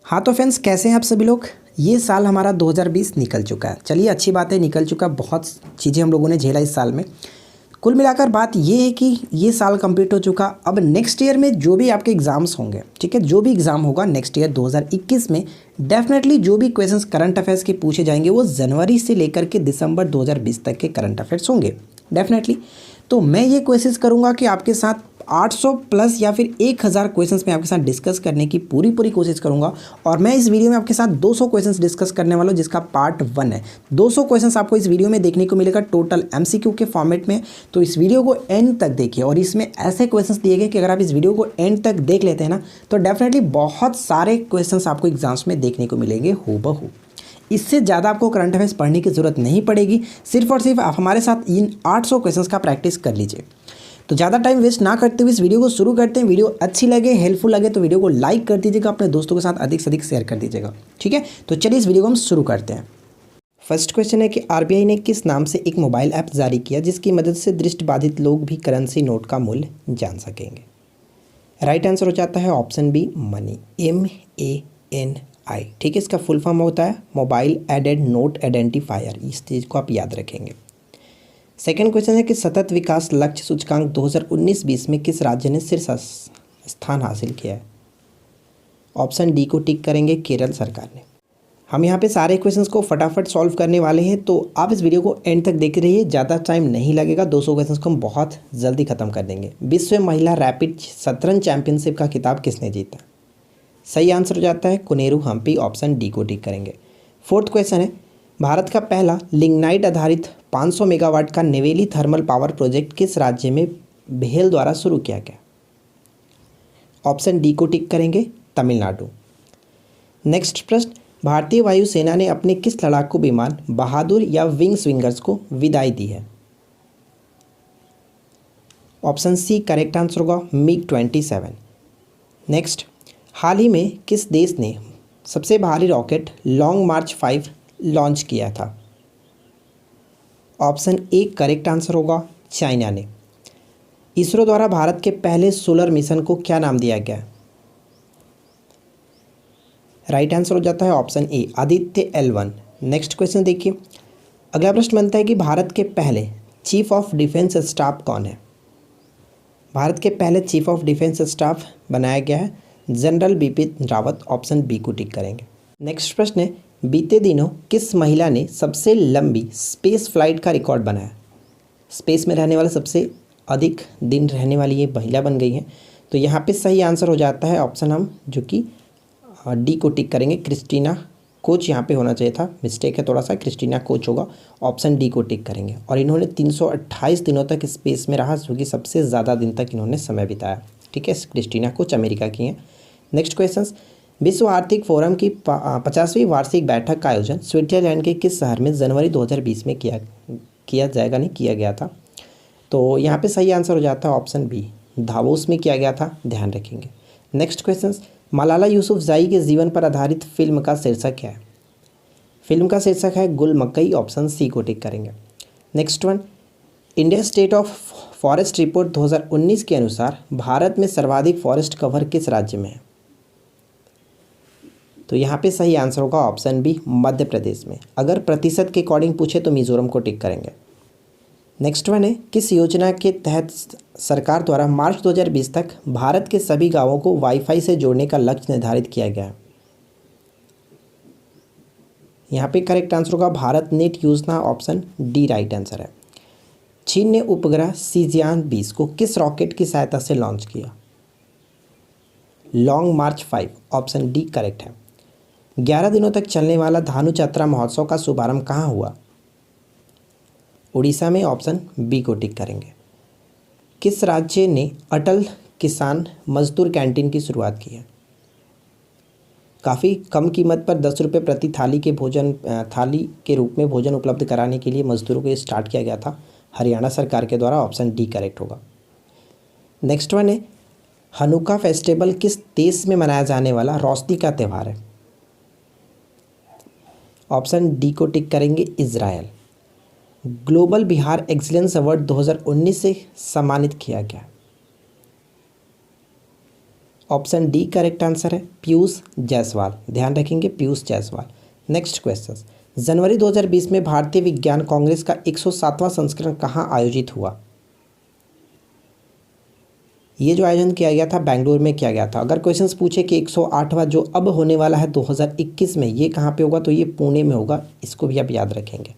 हाँ तो फ्रेंड्स, कैसे हैं आप सभी लोग। ये साल हमारा 2020 निकल चुका है। चलिए, अच्छी बात है, निकल चुका। बहुत चीज़ें हम लोगों ने झेला इस साल में। कुल मिलाकर बात ये है कि ये साल कंप्लीट हो चुका। अब नेक्स्ट ईयर में जो भी आपके एग्ज़ाम्स होंगे, ठीक है, जो भी एग्ज़ाम होगा नेक्स्ट ईयर 2021 में, डेफिनेटली जो भी क्वेश्चंस करंट अफेयर्स के पूछे जाएंगे वो जनवरी से लेकर के दिसंबर 2020 तक के करंट अफेयर्स होंगे डेफिनेटली। तो मैं ये कोशिश करूँगा कि आपके साथ 800 प्लस या फिर 1000 क्वेश्चंस मैं आपके साथ डिस्कस करने की पूरी कोशिश करूंगा। और मैं इस वीडियो में आपके साथ 200 क्वेश्चंस डिस्कस करने वाला हूं, जिसका पार्ट 1 है। 200 क्वेश्चंस आपको इस वीडियो में देखने को मिलेगा टोटल एमसीक्यू के फॉर्मेट में। तो इस वीडियो को एंड तक देखिए, और इसमें ऐसे क्वेश्चंस दिए गए कि अगर आप इस वीडियो को एंड तक देख लेते हैं ना, तो डेफिनेटली बहुत सारे क्वेश्चंस आपको एग्जाम्स में देखने को मिलेंगे हूबहू। इससे ज़्यादा आपको करंट अफेयर्स पढ़ने की ज़रूरत नहीं पड़ेगी। सिर्फ और सिर्फ आप हमारे साथ इन 800 क्वेश्चंस का प्रैक्टिस कर लीजिए। तो ज़्यादा टाइम वेस्ट ना करते हुए इस वीडियो को शुरू करते हैं। वीडियो अच्छी लगे, हेल्पफुल लगे तो वीडियो को लाइक कर दीजिएगा, अपने दोस्तों के साथ अधिक से अधिक शेयर कर दीजिएगा, ठीक है। तो चलिए इस वीडियो को हम शुरू करते हैं। फर्स्ट क्वेश्चन है कि आरबीआई ने किस नाम से एक मोबाइल ऐप जारी किया जिसकी मदद से दृष्टिबाधित लोग भी करेंसी नोट का मूल्य जान सकेंगे। राइट आंसर हो जाता है ऑप्शन बी, मनी, MANI, ठीक है। इसका फुल फॉर्म होता है मोबाइल एडेड नोट आइडेंटिफायर। इस चीज़ को आप याद रखेंगे। सेकेंड क्वेश्चन है कि सतत विकास लक्ष्य सूचकांक 2019-20 में किस राज्य ने शीर्ष स्थान हासिल किया है। ऑप्शन डी को टिक करेंगे, केरल सरकार ने। हम यहाँ पे सारे क्वेश्चंस को फटाफट सॉल्व करने वाले हैं, तो आप इस वीडियो को एंड तक देख रहिए, ज़्यादा टाइम नहीं लगेगा। 200 क्वेश्चंस को हम बहुत जल्दी खत्म कर देंगे। विश्व महिला रैपिड शतरंज चैंपियनशिप का खिताब किसने जीता। सही आंसर हो जाता है कुनेरू हम्पी। ऑप्शन डी को टिक करेंगे। फोर्थ क्वेश्चन है भारत का पहला लिग्नाइट आधारित 500 मेगावाट का नेवेली थर्मल पावर प्रोजेक्ट किस राज्य में भेल द्वारा शुरू किया गया। ऑप्शन डी को टिक करेंगे, तमिलनाडु। नेक्स्ट प्रश्न, भारतीय वायुसेना ने अपने किस लड़ाकू विमान बहादुर या विंग्स विंगर्स को विदाई दी है। ऑप्शन सी करेक्ट आंसर होगा, MiG-27। नेक्स्ट, हाल ही में किस देश ने सबसे भारी रॉकेट लॉन्ग मार्च 5 लॉन्च किया था। ऑप्शन ए करेक्ट आंसर होगा, चाइना ने। इसरो द्वारा भारत के पहले सोलर मिशन को क्या नाम दिया गया। राइट आंसर हो जाता है option A, Aditya L1। Next question देखिए, अगला प्रश्न बनता है कि भारत के पहले चीफ ऑफ डिफेंस स्टाफ कौन है। भारत के पहले चीफ ऑफ डिफेंस स्टाफ बनाया गया है general Bipin Rawat. Option B को टिक करेंगे। नेक्स्ट प्रश्न है, बीते दिनों किस महिला ने सबसे लंबी स्पेस फ्लाइट का रिकॉर्ड बनाया। स्पेस में रहने वाला सबसे अधिक दिन रहने वाली ये महिला बन गई है। तो यहाँ पे सही आंसर हो जाता है ऑप्शन हम जो कि डी को टिक करेंगे, क्रिस्टीना कोच यहाँ पे होना चाहिए था, मिस्टेक है थोड़ा सा, क्रिस्टीना कोच होगा। ऑप्शन डी को टिक करेंगे। और इन्होंने 328 दिनों तक स्पेस में रहा, जो कि सबसे ज़्यादा दिन तक इन्होंने समय बिताया, ठीक है। क्रिस्टीना कोच अमेरिका की हैं। नेक्स्ट क्वेश्चन, विश्व आर्थिक फोरम की 50वीं वार्षिक बैठक का आयोजन स्विट्जरलैंड के किस शहर में जनवरी 2020 में किया गया था। तो यहाँ पे सही आंसर हो जाता है ऑप्शन बी, दावोस में किया गया था, ध्यान रखेंगे। नेक्स्ट क्वेश्चन, मलाला यूसुफजई के जीवन पर आधारित फिल्म का शीर्षक क्या है। फिल्म का शीर्षक है गुल मकई। ऑप्शन सी को टिक करेंगे। Next one, India state of forest report 2019 के अनुसार भारत में सर्वाधिक फॉरेस्ट कवर किस राज्य में है। तो यहाँ पे सही आंसर होगा ऑप्शन बी, मध्य प्रदेश में। अगर प्रतिशत के अकॉर्डिंग पूछे तो मिजोरम को टिक करेंगे। नेक्स्ट वन है, किस योजना के तहत सरकार द्वारा मार्च 2020 तक भारत के सभी गांवों को वाईफाई से जोड़ने का लक्ष्य निर्धारित किया गया है। यहाँ पे करेक्ट आंसर होगा भारत नेट योजना। ऑप्शन डी राइट आंसर है। चीन ने उपग्रह Shijian-20 को किस रॉकेट की सहायता से लॉन्च किया। लॉन्ग मार्च 5। ऑप्शन डी करेक्ट है। 11 दिनों तक चलने वाला धानु चतरा महोत्सव का शुभारंभ कहाँ हुआ। उड़ीसा में। ऑप्शन बी को टिक करेंगे। किस राज्य ने अटल किसान मजदूर कैंटीन की शुरुआत की है। काफ़ी कम कीमत पर 10 रुपये प्रति थाली के रूप में भोजन उपलब्ध कराने के लिए मजदूरों को स्टार्ट किया गया था हरियाणा सरकार के द्वारा। ऑप्शन डी करेक्ट होगा। नेक्स्ट वन है, हनुका फेस्टिवल किस देश में मनाया जाने वाला रोशनी का त्यौहार है। ऑप्शन डी को टिक करेंगे, Israel. Global Bihar excellence award 2019 से सम्मानित किया गया। ऑप्शन डी करेक्ट आंसर है, पीयूष जायसवाल। ध्यान रखेंगे, पीयूष जायसवाल। नेक्स्ट क्वेश्चन, जनवरी 2020 में भारतीय विज्ञान कांग्रेस का 107वां संस्करण कहाँ आयोजित हुआ? ये जो आयोजन किया गया था बेंगलुरु में किया गया था। अगर क्वेश्चंस पूछे कि 108वां जो अब होने वाला है 2021 में, ये कहाँ पे होगा, तो ये पुणे में होगा। इसको भी आप याद रखेंगे।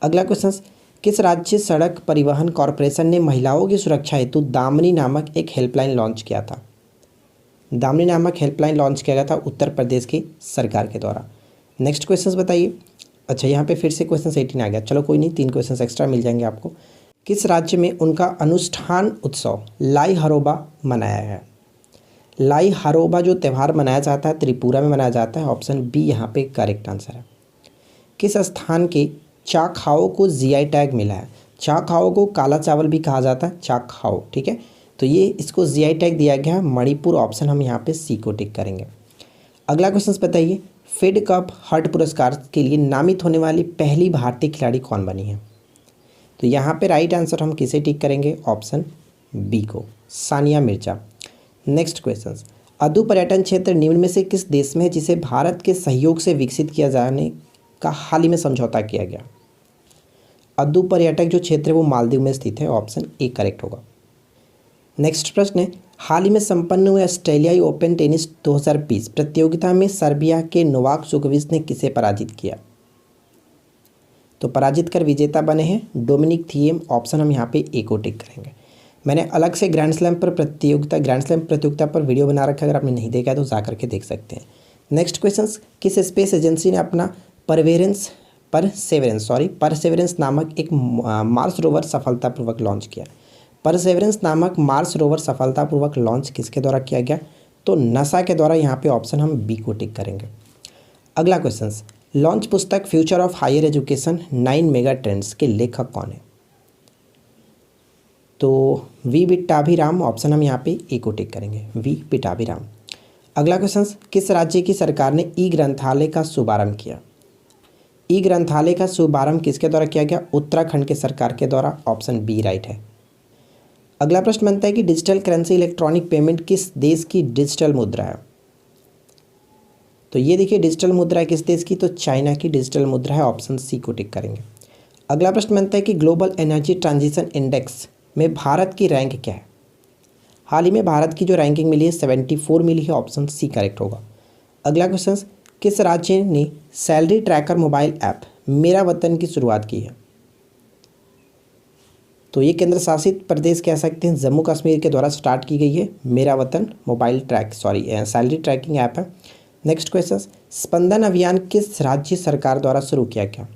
अगला क्वेश्चन, किस राज्य सड़क परिवहन कॉरपोरेशन ने महिलाओं की सुरक्षा हेतु दामिनी नामक एक हेल्पलाइन लॉन्च किया था? दामिनी नामक हेल्पलाइन लॉन्च किया गया था उत्तर प्रदेश की सरकार के द्वारा। नेक्स्ट क्वेश्चन बताइए। अच्छा, यहाँ पे फिर से क्वेश्चन 18 आ गया। चलो कोई नहीं, 3 क्वेश्चन एक्स्ट्रा मिल जाएंगे आपको। किस राज्य में उनका अनुष्ठान उत्सव लाई हरोबा मनाया है? लाई हरोबा जो त्यौहार मनाया जाता है त्रिपुरा में मनाया जाता है। ऑप्शन बी यहाँ पे करेक्ट आंसर है। किस स्थान के चाखाओ को जीआई टैग मिला है? चाखाओ को काला चावल भी कहा जाता है, चाखाओ, ठीक है। तो ये इसको जीआई टैग दिया गया है मणिपुर। ऑप्शन हम यहाँ पे सी को टिक करेंगे। अगला क्वेश्चन बताइए, फेड कप हर्ट पुरस्कार के लिए नामित होने वाली पहली भारतीय खिलाड़ी कौन बनी है? तो यहाँ पे राइट आंसर हम किसे टिक करेंगे? ऑप्शन बी को, सानिया मिर्जा। नेक्स्ट क्वेश्चन, अदू पर्यटन क्षेत्र निम्न में से किस देश में है जिसे भारत के सहयोग से विकसित किया जाने का हाल ही में समझौता किया गया? अदू पर्यटक जो क्षेत्र है वो मालदीव में स्थित है। ऑप्शन ए करेक्ट होगा। नेक्स्ट प्रश्न है, हाल ही में संपन्न हुए ऑस्ट्रेलियाई ओपन टेनिस 2020 प्रतियोगिता में सर्बिया के नोवाक जोकोविच ने किसे पराजित किया? तो पराजित कर विजेता बने हैं डोमिनिक थिएम। ऑप्शन हम यहाँ पे ए को टिक करेंगे। मैंने अलग से ग्रैंड स्लैम प्रतियोगिता पर वीडियो बना रखा है, अगर आपने नहीं देखा है तो जा करके देख सकते हैं। नेक्स्ट क्वेश्चन, किस स्पेस एजेंसी ने अपना परसेवरेंस नामक एक मार्स रोवर सफलतापूर्वक लॉन्च किया? परसेवरेंस नामक मार्स रोवर सफलतापूर्वक लॉन्च किसके द्वारा किया गया? तो नासा के द्वारा। यहाँ पे ऑप्शन हम बी को टिक करेंगे। अगला क्वेश्चन, लॉन्च पुस्तक future of higher education 9 mega trends के लेखक कौन है? तो वी पिट्टाभिराम। ऑप्शन हम यहाँ पे ए को टिक करेंगे, वी पिट्टाभिराम। अगला क्वेश्चन, किस राज्य की सरकार ने ई ग्रंथालय का शुभारंभ किया? ई ग्रंथालय का शुभारंभ किसके द्वारा किया गया? उत्तराखंड के सरकार के द्वारा। ऑप्शन बी राइट है। अगला प्रश्न बनता है कि डिजिटल करेंसी इलेक्ट्रॉनिक पेमेंट किस देश की डिजिटल मुद्रा है? तो ये देखिए डिजिटल मुद्रा है किस देश की? तो चाइना की डिजिटल मुद्रा है। ऑप्शन सी को टिक करेंगे। अगला प्रश्न बनता है कि ग्लोबल एनर्जी ट्रांजिशन इंडेक्स में भारत की रैंक क्या है? हाल ही में भारत की जो रैंकिंग मिली है 74 मिली है। ऑप्शन सी करेक्ट होगा। अगला क्वेश्चन, किस राज्य ने सैलरी ट्रैकर मोबाइल ऐप मेरा वतन की शुरुआत की है? तो ये केंद्र शासित प्रदेश कह सकते हैं जम्मू कश्मीर के द्वारा स्टार्ट की गई है मेरा वतन मोबाइल सैलरी ट्रैकिंग ऐप है। नेक्स्ट क्वेश्चन, स्पंदन अभियान किस राज्य सरकार द्वारा शुरू किया गया?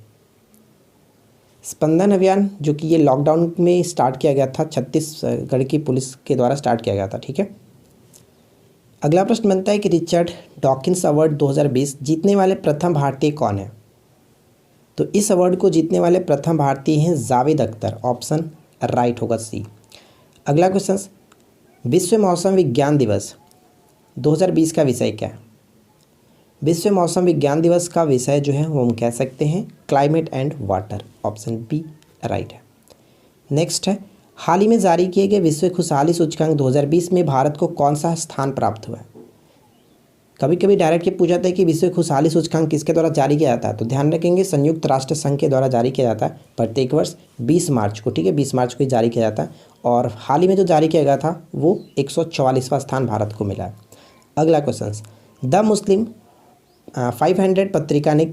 स्पंदन अभियान जो कि ये लॉकडाउन में स्टार्ट किया गया था, छत्तीसगढ़ की पुलिस के द्वारा स्टार्ट किया गया था, ठीक है। अगला प्रश्न बनता है कि रिचर्ड डॉकिंस अवार्ड 2020 जीतने वाले प्रथम भारतीय कौन है? तो इस अवार्ड को जीतने वाले प्रथम भारतीय हैं जावेद अख्तर। ऑप्शन राइट होगा सी। अगला क्वेश्चन, विश्व मौसम विज्ञान दिवस 2020 का विषय क्या है? विश्व मौसम विज्ञान दिवस का विषय जो है वो हम कह सकते हैं climate and water. Option B right है। नेक्स्ट है, हाल ही में जारी किए गए विश्व खुशहाली सूचकांक 2020 में भारत को कौन सा स्थान प्राप्त हुआ है? कभी कभी डायरेक्ट ये पूछा जाता है कि विश्व खुशहाली सूचकांक किसके द्वारा जारी किया जाता है? तो ध्यान रखेंगे संयुक्त राष्ट्र संघ के द्वारा जारी किया जाता है प्रत्येक वर्ष 20 मार्च को, ठीक है, 20 मार्च को ही जारी किया जाता है। और हाल ही में जो जारी किया गया था वो 144वां स्थान भारत को मिला है। अगला क्वेश्चन, द मुस्लिम 500 पत्रिका ने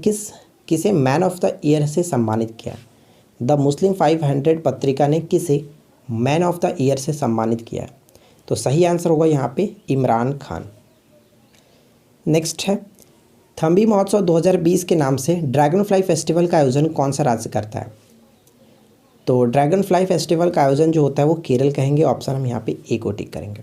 किसे मैन ऑफ द ईयर से सम्मानित किया? द मुस्लिम 500 पत्रिका ने किसे मैन ऑफ द ईयर से सम्मानित किया? तो सही आंसर होगा यहाँ पे इमरान खान। नेक्स्ट है, थम्बी महोत्सव 2020 के नाम से ड्रैगन फ्लाई फेस्टिवल का आयोजन कौन सा राज्य करता है? तो ड्रैगन फ्लाई फेस्टिवल का आयोजन जो होता है वो केरल कहेंगे। ऑप्शन हम यहाँ पे ए को टिक करेंगे।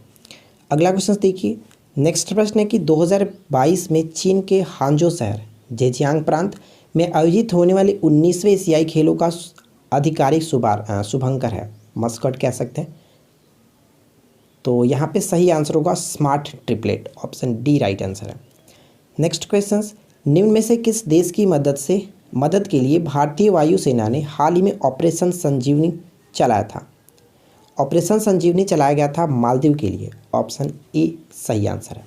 अगला क्वेश्चन देखिए, नेक्स्ट प्रश्न है कि 2022 में चीन के हांजो शहर जेजियांग प्रांत में आयोजित होने वाले 19वें एशियाई खेलों का आधिकारिक शुभंकर है, मस्कट कह सकते हैं। तो यहाँ पे सही आंसर होगा smart triplet. Option D right answer है। नेक्स्ट क्वेश्चन, निम्न में से किस देश की मदद के लिए भारतीय वायुसेना ने हाल ही में ऑपरेशन संजीवनी चलाया था? ऑपरेशन संजीवनी चलाया गया था मालदीव के लिए, ऑप्शन ए सही आंसर है।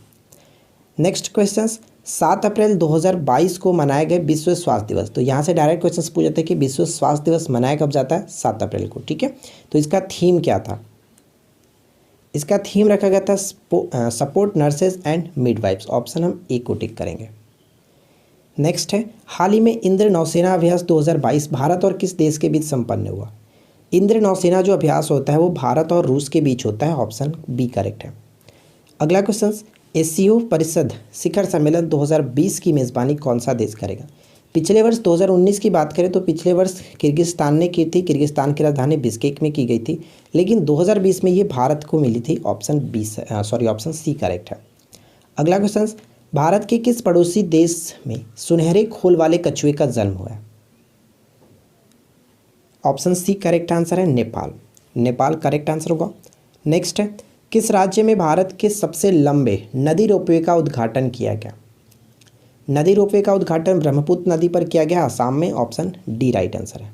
नेक्स्ट क्वेश्चन, 7 अप्रैल 2022 को मनाया गया विश्व स्वास्थ्य दिवस। तो यहाँ से डायरेक्ट क्वेश्चन पूछ जाते हैं कि विश्व स्वास्थ्य दिवस मनाया कब जाता है, 7 अप्रैल को, ठीक है। तो इसका थीम क्या था, इसका थीम रखा गया था support nurses and midwives, option हम ए को टिक करेंगे। नेक्स्ट है, हाल ही में इंद्र नौसेना अभ्यास 2022 भारत और किस देश के बीच संपन्न हुआ। इंद्र नौसेना जो अभ्यास होता है वो भारत और रूस के बीच होता है, ऑप्शन बी करेक्ट है। अगला क्वेश्चन, एससीओ परिषद शिखर सम्मेलन 2020 की मेज़बानी कौन सा देश करेगा। पिछले वर्ष 2019 की बात करें तो पिछले वर्ष किर्गिस्तान ने की थी, किर्गिस्तान की राजधानी बिश्केक में की गई थी, लेकिन 2020 में ये भारत को मिली थी, ऑप्शन सी करेक्ट है। अगला क्वेश्चन, भारत के किस पड़ोसी देश में सुनहरे खोल वाले कछुए का जन्म हुआ है। ऑप्शन सी करेक्ट आंसर है, नेपाल। नेपाल करेक्ट आंसर होगा। नेक्स्ट है, किस राज्य में भारत के सबसे लंबे नदी रोपवे का उद्घाटन किया गया। नदी रोपवे का उद्घाटन ब्रह्मपुत्र नदी पर किया गया, आसाम में, ऑप्शन डी राइट आंसर है।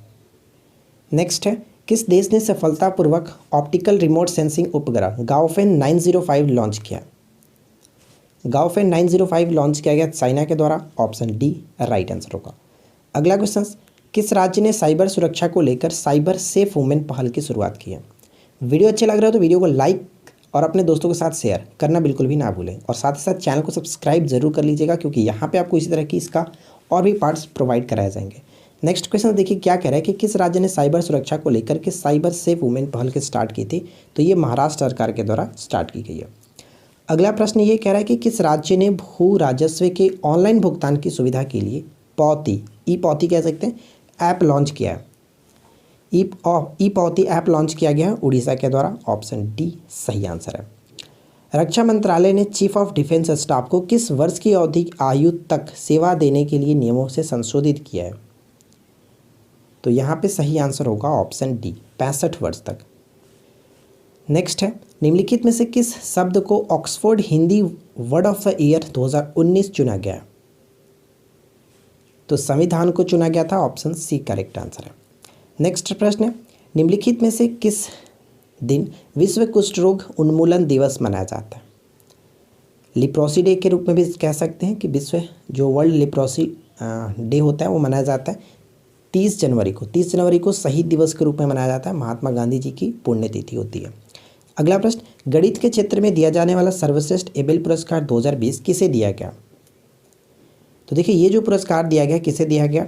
नेक्स्ट है, किस देश ने सफलतापूर्वक ऑप्टिकल रिमोट सेंसिंग उपग्रह गाओफेन 905 लॉन्च किया। गाओफेन 905 लॉन्च किया गया चाइना के द्वारा, ऑप्शन डी राइट आंसर होगा। अगला क्वेश्चन, किस राज्य ने साइबर सुरक्षा को लेकर साइबर सेफ वुमेन पहल की शुरुआत की है। वीडियो अच्छा लग रहा है तो वीडियो को लाइक और अपने दोस्तों के साथ शेयर करना बिल्कुल भी ना भूलें, और साथ ही साथ चैनल को सब्सक्राइब जरूर कर लीजिएगा, क्योंकि यहाँ पे आपको इसी तरह की इसका और भी पार्ट्स प्रोवाइड कराए जाएंगे। नेक्स्ट क्वेश्चन देखिए क्या कह रहा है कि किस राज्य ने साइबर सुरक्षा को लेकर के साइबर सेफ वुमेन पहल के स्टार्ट की थी। तो ये महाराष्ट्र सरकार के द्वारा स्टार्ट की गई है। अगला प्रश्न ये कह रहा है कि किस राज्य ने भू राजस्व के ऑनलाइन भुगतान की सुविधा के लिए पौती, ई पौती कह सकते हैं, ऐप लॉन्च किया है। ई पौती ऐप लॉन्च किया गया है उड़ीसा के द्वारा, ऑप्शन डी सही आंसर है। रक्षा मंत्रालय ने चीफ ऑफ डिफेंस स्टाफ को किस वर्ष की अवधि आयु तक सेवा देने के लिए नियमों से संशोधित किया है। तो यहाँ पे सही आंसर होगा ऑप्शन डी 65 वर्ष तक। नेक्स्ट है, निम्नलिखित में से किस शब्द को Oxford Hindi word of the year 2019 चुना गया। तो संविधान को चुना गया था, ऑप्शन सी करेक्ट आंसर है। नेक्स्ट प्रश्न है, निम्नलिखित में से किस दिन विश्व कुष्ठ रोग उन्मूलन दिवस मनाया जाता है। लिप्रोसी डे के रूप में भी कह सकते हैं कि विश्व जो वर्ल्ड लिप्रोसी डे होता है वो मनाया जाता है 30 जनवरी को। 30 जनवरी को शहीद दिवस के रूप में मनाया जाता है, महात्मा गांधी जी की पुण्यतिथि होती है। अगला प्रश्न, गणित के क्षेत्र में दिया जाने वाला सर्वश्रेष्ठ एबेल पुरस्कार 2020 किसे दिया गया। तो देखिए ये जो पुरस्कार दिया गया किसे दिया गया,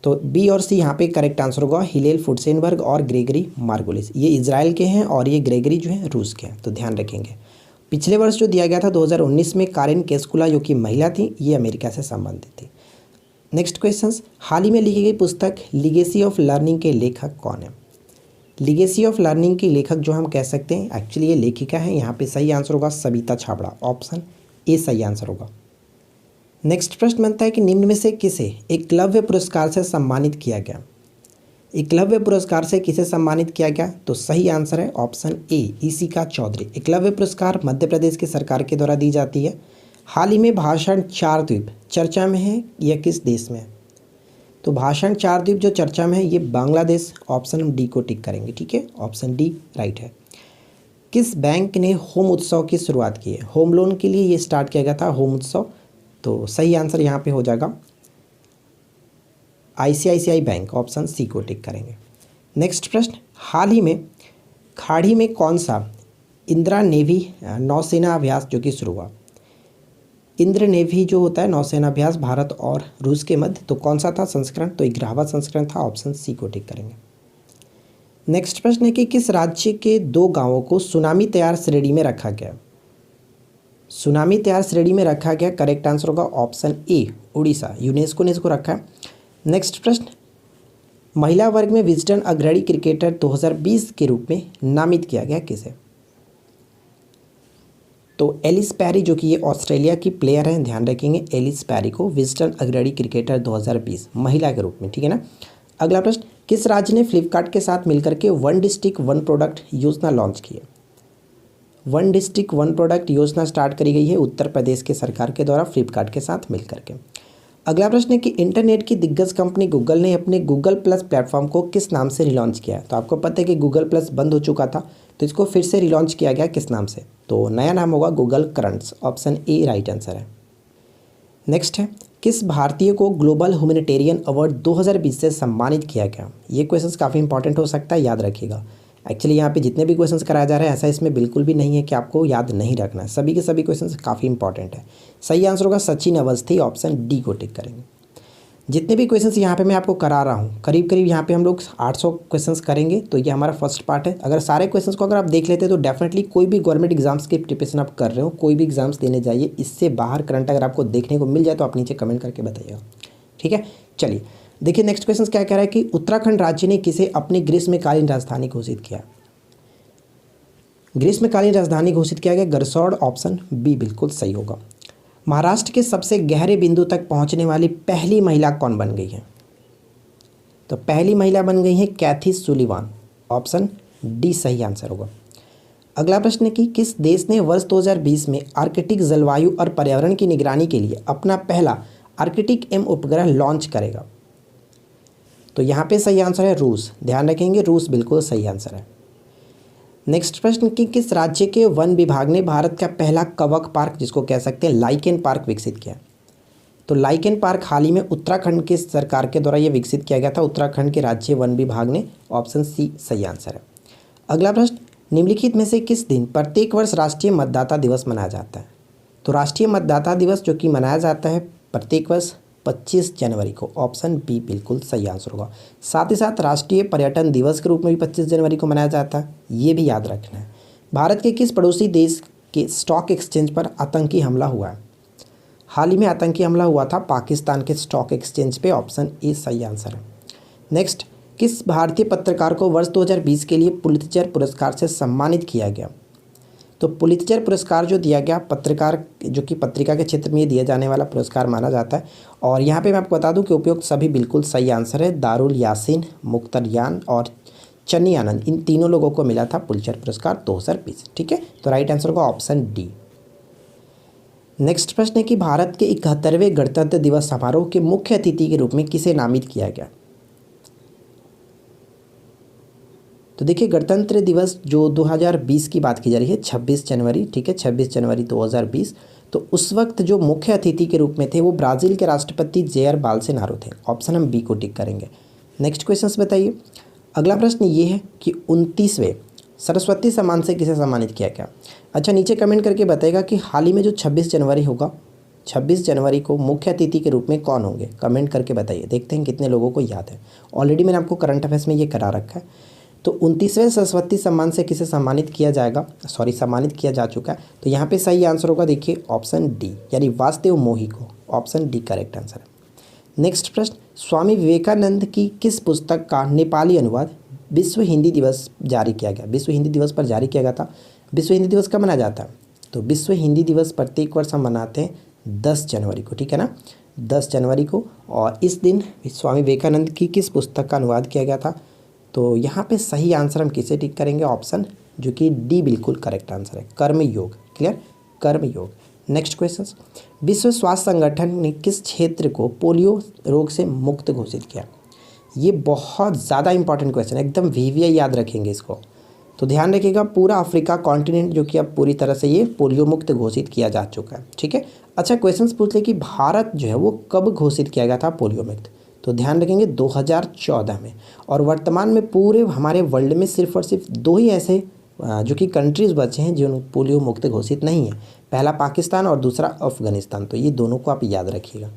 तो बी और सी यहाँ पे करेक्ट आंसर होगा, हिलेल फुटसेनबर्ग और ग्रेगरी मार्गोलिस। ये इजराइल के हैं और ये ग्रेगरी जो है रूस के हैं, तो ध्यान रखेंगे। पिछले वर्ष जो दिया गया था 2019 में कारेन केस्कुला जो कि महिला थी, ये अमेरिका से संबंधित थी। नेक्स्ट क्वेश्चन, हाल ही में लिखी गई पुस्तक लीगेसी ऑफ लर्निंग के लेखक कौन है। लीगेसी ऑफ लर्निंग की लेखक जो हम कह सकते हैं एक्चुअली ये लेखिका है, यहाँ पे सही आंसर होगा सविता छाबड़ा, ऑप्शन ए सही आंसर होगा। नेक्स्ट प्रश्न बनता है कि निम्न में से किसे एकलव्य पुरस्कार से सम्मानित किया गया। एकलव्य पुरस्कार से किसे सम्मानित किया गया, तो सही आंसर है ऑप्शन ए ईशिका चौधरी। एकलव्य पुरस्कार मध्य प्रदेश की सरकार के द्वारा दी जाती है। हाल ही में भाषण 4 द्वीप चर्चा में है या किस देश में है। तो भाषण 4 द्वीप जो चर्चा में है ये बांग्लादेश, ऑप्शन डी को टिक करेंगे, ठीक है, ऑप्शन डी राइट है। किस बैंक ने होम उत्सव की शुरुआत की है। होम लोन के लिए ये स्टार्ट किया गया था होम उत्सव, तो सही आंसर यहाँ पे हो जाएगा ICICI बैंक, ऑप्शन सी को टिक करेंगे। नेक्स्ट प्रश्न, हाल ही में खाड़ी में कौन सा इंदिरा नेवी नौसेना अभ्यास जो कि शुरू हुआ। इंद्र नेवी जो होता है नौसेना अभ्यास भारत और रूस के मध्य, तो कौन सा था संस्करण, तो 11वां संस्करण था, ऑप्शन सी को टिक करेंगे। नेक्स्ट प्रश्न है कि किस राज्य के 2 गांवों को सुनामी तैयार श्रेणी में रखा गया। सुनामी तैयार श्रेणी में रखा गया, करेक्ट आंसर होगा ऑप्शन ए उड़ीसा, यूनेस्को ने इसको रखा है। नेक्स्ट प्रश्न, महिला वर्ग में विजडन अग्रणी क्रिकेटर 2020 के रूप में नामित किया गया किसे। तो एलिस पैरी जो कि ये ऑस्ट्रेलिया की प्लेयर हैं, ध्यान रखेंगे एलिस पैरी को विजडन अग्रणी क्रिकेटर 2020 महिला के रूप में, ठीक है ना। अगला प्रश्न, किस राज्य ने फ्लिपकार्ट के साथ मिलकर के 1 डिस्ट्रिक्ट 1 प्रोडक्ट योजना लॉन्च की है। 1 डिस्ट्रिक्ट 1 प्रोडक्ट योजना स्टार्ट करी गई है उत्तर प्रदेश के सरकार के द्वारा फ्लिपकार्ट के साथ मिलकर के। अगला प्रश्न है कि इंटरनेट की दिग्गज कंपनी गूगल ने अपने गूगल प्लस प्लेटफॉर्म को किस नाम से रिलॉन्च किया है। तो आपको पता है कि गूगल प्लस बंद हो चुका था, तो इसको फिर से रिलॉन्च किया गया किस नाम से। तो नया नाम होगा Google currents. Option A right answer है। नेक्स्ट है किस भारतीय को ग्लोबल ह्यूमैनिटेरियन अवार्ड 2020 से सम्मानित किया गया। ये क्वेश्चंस काफ़ी इंपॉर्टेंट हो सकता है, याद रखिएगा। एक्चुअली यहाँ पे जितने भी क्वेश्चंस कराया जा रहा है ऐसा इसमें बिल्कुल भी नहीं है कि आपको याद नहीं रखना है, सभी के सभी क्वेश्चंस काफ़ी इंपॉर्टेंट है। सही आंसर होगा सचिन अवस्थी। ऑप्शन डी को टिक करेंगे। जितने भी क्वेश्चंस यहाँ पे मैं आपको करा रहा हूँ करीब करीब यहाँ पे हम लोग 800 क्वेश्चंस करेंगे, तो ये हमारा फर्स्ट पार्ट है। अगर सारे क्वेश्चंस को अगर आप देख लेते तो डेफिनेटली कोई भी गवर्नमेंट एग्जाम्स की प्रिपरेशन आप कर रहे हो, कोई भी एग्जाम्स देने जाइए, इससे बाहर करंट अगर आपको देखने को मिल जाए तो आप नीचे कमेंट करके बताइएगा, ठीक है। चलिए देखिए नेक्स्ट क्वेश्चन क्या कह रहा है कि उत्तराखंड राज्य ने किसे अपनी ग्रीष्मकालीन राजधानी घोषित किया। ग्रीष्मकालीन राजधानी घोषित किया गया गरसौड़। ऑप्शन बी बिल्कुल सही होगा। महाराष्ट्र के सबसे गहरे बिंदु तक पहुंचने वाली पहली महिला कौन बन गई है। तो पहली महिला बन गई है कैथी सुलिवान। ऑप्शन डी सही आंसर होगा। अगला प्रश्न है कि किस देश ने वर्ष 2020 में आर्कटिक जलवायु और पर्यावरण की निगरानी के लिए अपना पहला आर्कटिक एम उपग्रह लॉन्च करेगा। तो यहाँ पे सही आंसर है रूस। ध्यान रखेंगे रूस बिल्कुल सही आंसर है। नेक्स्ट प्रश्न कि किस राज्य के वन विभाग ने भारत का पहला कवक पार्क जिसको कह सकते हैं लाइकेन पार्क विकसित किया। तो लाइकेन पार्क हाल ही में उत्तराखंड के सरकार के द्वारा ये विकसित किया गया था, उत्तराखंड के राज्य वन विभाग ने। ऑप्शन सी सही आंसर है। अगला प्रश्न निम्नलिखित में से किस दिन प्रत्येक वर्ष राष्ट्रीय मतदाता दिवस मनाया जाता है। तो राष्ट्रीय मतदाता दिवस जो कि मनाया जाता है प्रत्येक वर्ष 25 जनवरी को। ऑप्शन बी बिल्कुल सही आंसर होगा। साथ ही साथ राष्ट्रीय पर्यटन दिवस के रूप में भी 25 जनवरी को मनाया जाता है, ये भी याद रखना है। भारत के किस पड़ोसी देश के स्टॉक एक्सचेंज पर आतंकी हमला हुआ है। हाल ही में आतंकी हमला हुआ था पाकिस्तान के स्टॉक एक्सचेंज पे। ऑप्शन ए सही आंसर है। नेक्स्ट किस भारतीय पत्रकार को वर्ष 2020 के लिए पुलित्जर पुरस्कार से सम्मानित किया गया। तो पुलित्जर पुरस्कार जो दिया गया पत्रकार जो कि पत्रिका के क्षेत्र में दिया जाने वाला पुरस्कार माना जाता है। और यहाँ पे मैं आपको बता दूं कि उपयुक्त सभी बिल्कुल सही आंसर है। दारुल यासीन, मुख्तारियान और चन्नी आनंद, इन तीनों लोगों को मिला था पुलित्जर पुरस्कार 2020, ठीक है। तो राइट आंसर होगा ऑप्शन डी। नेक्स्ट प्रश्न है कि भारत के 71वें गणतंत्र दिवस समारोह के मुख्य अतिथि के रूप में किसे नामित किया गया। तो देखिए गणतंत्र दिवस जो 2020 की बात की जा रही है 26 जनवरी, ठीक है, 26 जनवरी 2020। तो उस वक्त जो मुख्य अतिथि के रूप में थे वो ब्राज़ील के राष्ट्रपति जेयर बोल्सोनारो थे। ऑप्शन हम बी को टिक करेंगे। नेक्स्ट क्वेश्चन बताइए। अगला प्रश्न ये है कि 29वें सरस्वती सम्मान से किसे सम्मानित किया गया। अच्छा नीचे कमेंट करके बताएगा कि हाल ही में जो 26 जनवरी होगा, 26 जनवरी को मुख्य अतिथि के रूप में कौन होंगे, कमेंट करके बताइए। देखते हैं कितने लोगों को याद है। ऑलरेडी मैंने आपको करंट अफेयर्स में ये करा रखा है। तो 29वें सरस्वती सम्मान से किसे सम्मानित किया जाएगा, सम्मानित किया जा चुका है। तो यहाँ पे सही आंसर होगा देखिए ऑप्शन डी, यानी वासुदेव मोही को। ऑप्शन डी करेक्ट आंसर है। नेक्स्ट प्रश्न स्वामी विवेकानंद की किस पुस्तक का नेपाली अनुवाद विश्व हिंदी दिवस जारी किया गया। विश्व हिंदी दिवस पर जारी किया गया था। विश्व हिंदी दिवस कब मनाया जाता है। तो विश्व हिंदी दिवस प्रत्येक वर्ष हम मनाते हैं 10 जनवरी को, ठीक है ना, 10 जनवरी को। और इस दिन स्वामी विवेकानंद की किस पुस्तक का अनुवाद किया गया था। तो यहाँ पे सही आंसर हम किसे टिक करेंगे, ऑप्शन जो कि डी बिल्कुल करेक्ट आंसर है, कर्म योग। क्लियर, कर्म योग। नेक्स्ट क्वेश्चन विश्व स्वास्थ्य संगठन ने किस क्षेत्र को पोलियो रोग से मुक्त घोषित किया। ये बहुत ज़्यादा इंपॉर्टेंट क्वेश्चन है, एकदम वीवीआई याद रखेंगे इसको। तो ध्यान रखिएगा पूरा अफ्रीका कॉन्टिनेंट जो कि अब पूरी तरह से ये पोलियो मुक्त घोषित किया जा चुका है, ठीक है। अच्छा क्वेश्चन पूछ ले कि भारत जो है वो कब घोषित किया गया था पोलियो मुक्त। तो ध्यान रखेंगे 2014 में। और वर्तमान में पूरे हमारे वर्ल्ड में सिर्फ और सिर्फ 2 ही ऐसे जो कि कंट्रीज़ बचे हैं जो पोलियो मुक्त घोषित नहीं है। पहला पाकिस्तान और दूसरा अफगानिस्तान। तो ये दोनों को आप याद रखिएगा।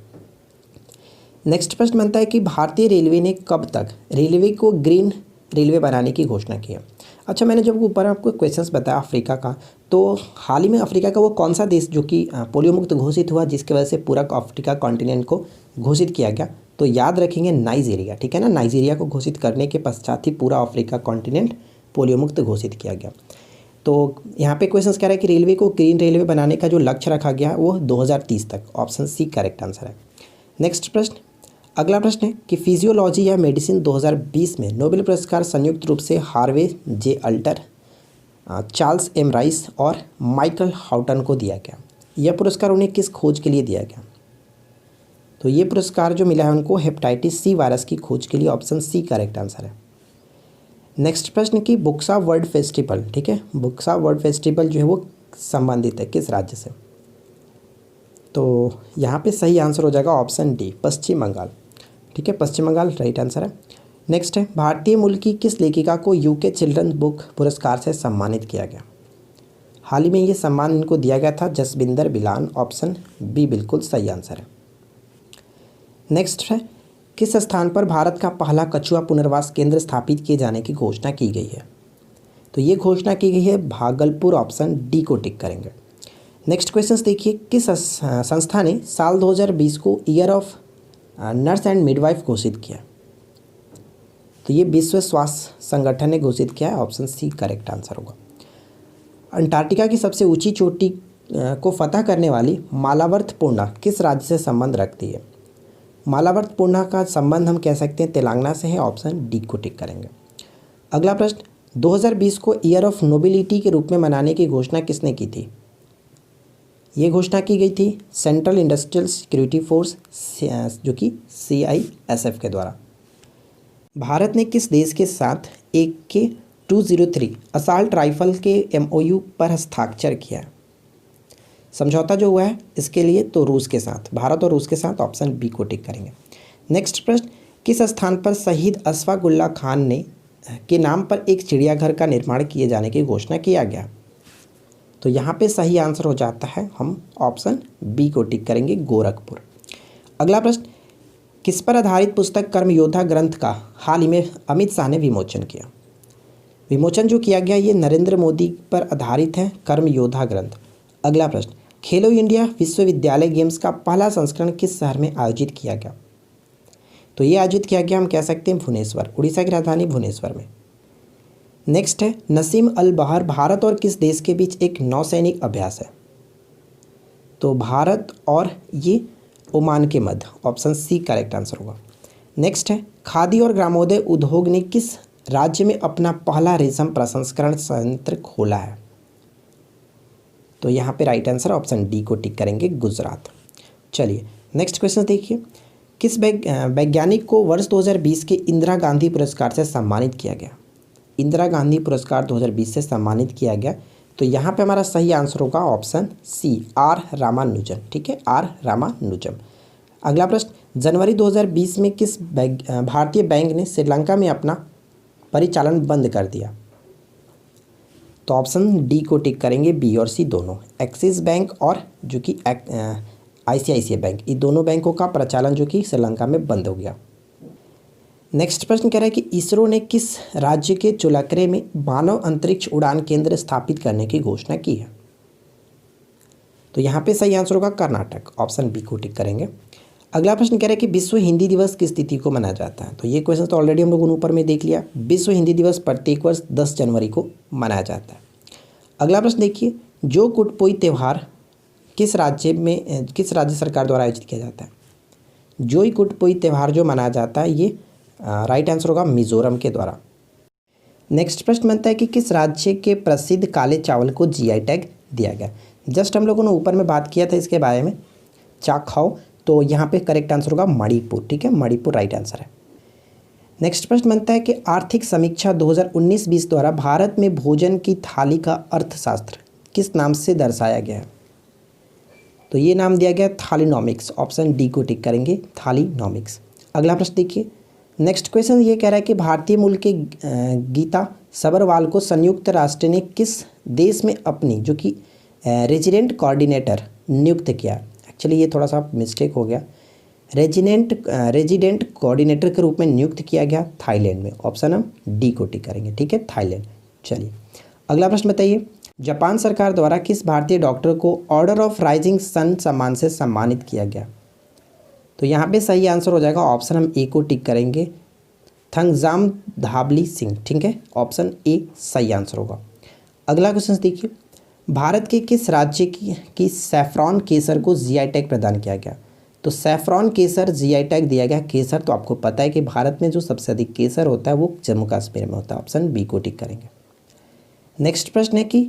नेक्स्ट प्रश्न बनता है कि भारतीय रेलवे ने कब तक रेलवे को ग्रीन रेलवे बनाने की घोषणा की है। अच्छा मैंने जब ऊपर आपको क्वेश्चंस बताया अफ्रीका का, तो हाल ही में अफ्रीका का वो कौन सा देश जो कि पोलियो मुक्त घोषित हुआ जिसकी वजह से पूरा अफ्रीका कॉन्टिनेंट को घोषित किया गया। तो याद रखेंगे नाइजीरिया, ठीक है ना। नाइजीरिया को घोषित करने के पश्चात ही पूरा अफ्रीका कॉन्टिनेंट पोलियो मुक्त घोषित किया गया। तो यहाँ पे क्वेश्चन कह रहा है कि रेलवे को ग्रीन रेलवे बनाने का जो लक्ष्य रखा गया वो 2030 तक। ऑप्शन सी करेक्ट आंसर है। नेक्स्ट प्रश्न अगला प्रश्न है कि फिजियोलॉजी या मेडिसिन 2020 में नोबेल पुरस्कार संयुक्त रूप से हार्वे जे अल्टर, चार्ल्स एम राइस और माइकल हाउटन को दिया गया। यह पुरस्कार उन्हें किस खोज के लिए दिया गया। तो ये पुरस्कार जो मिला है उनको हेपेटाइटिस सी वायरस की खोज के लिए, ऑप्शन सी करेक्ट आंसर है। नेक्स्ट प्रश्न की बुक्सा वर्ल्ड फेस्टिवल, ठीक है, बुक्सा वर्ल्ड फेस्टिवल जो है वो संबंधित है किस राज्य से? तो यहाँ पे सही आंसर हो जाएगा ऑप्शन डी पश्चिम बंगाल, ठीक है, पश्चिम बंगाल राइट आंसर है। नेक्स्ट है भारतीय मूल की किस लेखिका को यूके चिल्ड्रन बुक पुरस्कार से सम्मानित किया गया? हाल ही में ये सम्मान इनको दिया गया था, जसविंदर बिलान, ऑप्शन बी बिल्कुल सही आंसर है। नेक्स्ट है किस स्थान पर भारत का पहला कछुआ पुनर्वास केंद्र स्थापित किए जाने की घोषणा की गई है? तो ये घोषणा की गई है भागलपुर, ऑप्शन डी को टिक करेंगे। नेक्स्ट क्वेश्चन देखिए, किस संस्था ने साल 2020 को year of nurse and midwife घोषित किया? तो ये विश्व स्वास्थ्य संगठन ने घोषित किया है, ऑप्शन सी करेक्ट आंसर होगा। अंटार्कटिका की सबसे ऊंची चोटी को फतह करने वाली मालावर्त पूर्णा किस राज्य से संबंध रखती है? मालावर्त पूर्णा का संबंध हम कह सकते हैं तेलंगाना से है, ऑप्शन डी को टिक करेंगे। अगला प्रश्न, 2020 को ईयर ऑफ नोबिलिटी के रूप में मनाने की घोषणा किसने की थी? ये घोषणा की गई थी सेंट्रल इंडस्ट्रियल सिक्योरिटी फोर्स जो कि CISF के द्वारा। भारत ने किस देश के साथ AK-203 असॉल्ट राइफल के MOU पर हस्ताक्षर किया? समझौता जो हुआ है इसके लिए तो रूस के साथ, भारत और रूस के साथ, ऑप्शन बी को टिक करेंगे। नेक्स्ट प्रश्न, किस स्थान पर शहीद अशफाकुल्ला खान ने के नाम पर एक चिड़ियाघर का निर्माण किए जाने की घोषणा किया गया? तो यहाँ पे सही आंसर हो जाता है, हम ऑप्शन बी को टिक करेंगे, गोरखपुर। अगला प्रश्न, किस पर आधारित पुस्तक कर्मयोद्धा ग्रंथ का हाल ही में अमित शाह ने विमोचन किया? विमोचन जो किया गया ये नरेंद्र मोदी पर आधारित है, कर्मयोद्धा ग्रंथ। अगला प्रश्न, खेलो इंडिया विश्वविद्यालय गेम्स का पहला संस्करण किस शहर में आयोजित किया गया? तो ये आयोजित किया गया हम कह सकते हैं भुवनेश्वर, उड़ीसा की राजधानी भुवनेश्वर में। नेक्स्ट है नसीम अल बहर भारत और किस देश के बीच एक नौसैनिक अभ्यास है? तो भारत और ये ओमान के मध्य, ऑप्शन सी करेक्ट आंसर होगा। नेक्स्ट है खादी और ग्रामोदय उद्योग ने किस राज्य में अपना पहला रेशम प्रसंस्करण संयंत्र खोला है? तो यहाँ पे राइट आंसर ऑप्शन डी को टिक करेंगे, गुजरात। चलिए नेक्स्ट क्वेश्चन देखिए, किस वैज्ञानिक को वर्ष 2020 के इंदिरा गांधी पुरस्कार से सम्मानित किया गया? इंदिरा गांधी पुरस्कार 2020 से सम्मानित किया गया, तो यहाँ पे हमारा सही आंसर होगा ऑप्शन सी आर रामानुजन, ठीक है, आर रामानुजम। अगला प्रश्न, जनवरी 2020 में किस भारतीय बैंक ने श्रीलंका में अपना परिचालन बंद कर दिया? तो ऑप्शन डी को टिक करेंगे, बी और सी दोनों, एक्सिस बैंक और जो कि ICICI बैंक, ये दोनों बैंकों का प्रचालन जो कि श्रीलंका में बंद हो गया। नेक्स्ट प्रश्न कह रहा है कि इसरो ने किस राज्य के चुलकरे में मानव अंतरिक्ष उड़ान केंद्र स्थापित करने की घोषणा की है? तो यहाँ पे सही आंसर होगा कर्नाटक, ऑप्शन बी को टिक करेंगे। अगला प्रश्न कह रहा है कि विश्व हिंदी दिवस किस तिथि को मनाया जाता है? तो ये क्वेश्चन तो ऑलरेडी हम लोगों ने ऊपर में देख लिया, विश्व हिंदी दिवस प्रत्येक वर्ष 10 जनवरी को मनाया जाता है। अगला प्रश्न देखिए, जो कुटपोई त्यौहार किस राज्य सरकार द्वारा आयोजित किया जाता है? जोई कुटपोई त्यौहार जो मनाया जाता है ये राइट आंसर होगा मिजोरम के द्वारा। नेक्स्ट प्रश्न बनता है कि किस राज्य के प्रसिद्ध काले चावल को GI टैग दिया गया? जस्ट हम लोगों ने ऊपर में बात किया था इसके बारे में, चाखाओ, तो यहाँ पे करेक्ट आंसर होगा मणिपुर, ठीक है, मणिपुर राइट आंसर है। नेक्स्ट प्रश्न बनता है कि आर्थिक समीक्षा 2019-20 द्वारा भारत में भोजन की थाली का अर्थशास्त्र किस नाम से दर्शाया गया है? तो ये नाम दिया गया थालीनॉमिक्स, ऑप्शन डी को टिक करेंगे, थालीनॉमिक्स। अगला प्रश्न देखिए, नेक्स्ट क्वेश्चन ये कह रहा है कि भारतीय मूल के गीता सबरवाल को संयुक्त राष्ट्र ने किस देश में अपनी जो कि रेजिडेंट कोऑर्डिनेटर नियुक्त किया? एक्चुअली ये थोड़ा सा मिस्टेक हो गया, रेजिडेंट कोऑर्डिनेटर के रूप में नियुक्त किया गया थाईलैंड में, ऑप्शन हम डी को टिक करेंगे, ठीक है, थाईलैंड। चलिए अगला प्रश्न बताइए, जापान सरकार द्वारा किस भारतीय डॉक्टर को ऑर्डर ऑफ राइजिंग सन सम्मान से सम्मानित किया गया? तो यहाँ पे सही आंसर हो जाएगा, ऑप्शन हम ए को टिक करेंगे, थंगजाम धाबली सिंह, ठीक है, ऑप्शन ए सही आंसर होगा। अगला क्वेश्चन देखिए, भारत के किस राज्य की सैफरॉन केसर को GI टैग प्रदान किया गया? तो सैफरॉन केसर GI टैग दिया गया। केसर तो आपको पता है कि भारत में जो सबसे अधिक केसर होता है वो जम्मू कश्मीर में होता है, ऑप्शन बी को टिक करेंगे। नेक्स्ट प्रश्न है कि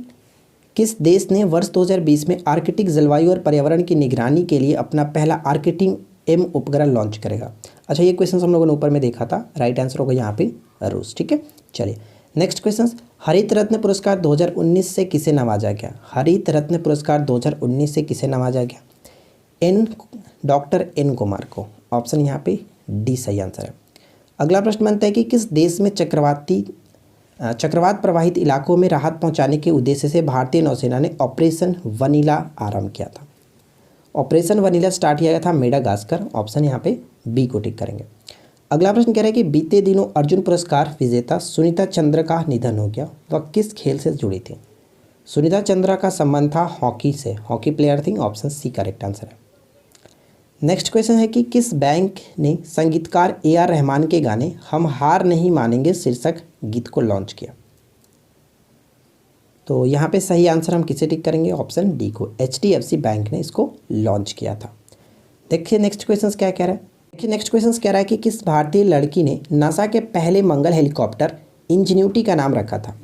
किस देश ने वर्ष 2020 में आर्कटिक जलवायु और पर्यावरण की निगरानी के लिए अपना पहला आर्कटिक एम उपग्रह लॉन्च करेगा? अच्छा, ये क्वेश्चन हम लोगों ने ऊपर में देखा था, राइट आंसर होगा यहाँ पे रूस। ठीक है, चलिए नेक्स्ट क्वेश्चन, हरित रत्न पुरस्कार 2019 से किसे नवाजा गया? हरित रत्न पुरस्कार 2019 से किसे नवाजा गया? डॉक्टर एन कुमार को। ऑप्शन यहाँ पे डी सही आंसर है। अगला प्रश्न बनता है कि किस देश में चक्रवात प्रभावित इलाकों में राहत पहुंचाने के उद्देश्य से भारतीय नौसेना ने ऑपरेशन वनीला आरंभ किया था? ऑपरेशन वनीला स्टार्ट किया गया था मेडागास्कर। ऑप्शन यहाँ पे बी को टिक करेंगे। अगला प्रश्न कह रहा है कि बीते दिनों अर्जुन पुरस्कार विजेता सुनीता चंद्र का निधन हो गया, वह किस खेल से जुड़ी थी? सुनीता चंद्रा का संबंध था हॉकी से, हॉकी प्लेयर थी। ऑप्शन सी करेक्ट आंसर है। नेक्स्ट क्वेश्चन है कि किस बैंक ने संगीतकार AR रहमान के गाने हम हार नहीं मानेंगे शीर्षक गीत को लॉन्च किया? तो यहाँ पे सही आंसर हम किसे टिक करेंगे? ऑप्शन डी को, HDFC बैंक ने इसको लॉन्च किया था। देखिए नेक्स्ट क्वेश्चन क्या कह रहा है। देखिए नेक्स्ट क्वेश्चन कह रहा है कि किस भारतीय लड़की ने नासा के पहले मंगल हेलीकॉप्टर इंजेन्यूटी का नाम रखा था?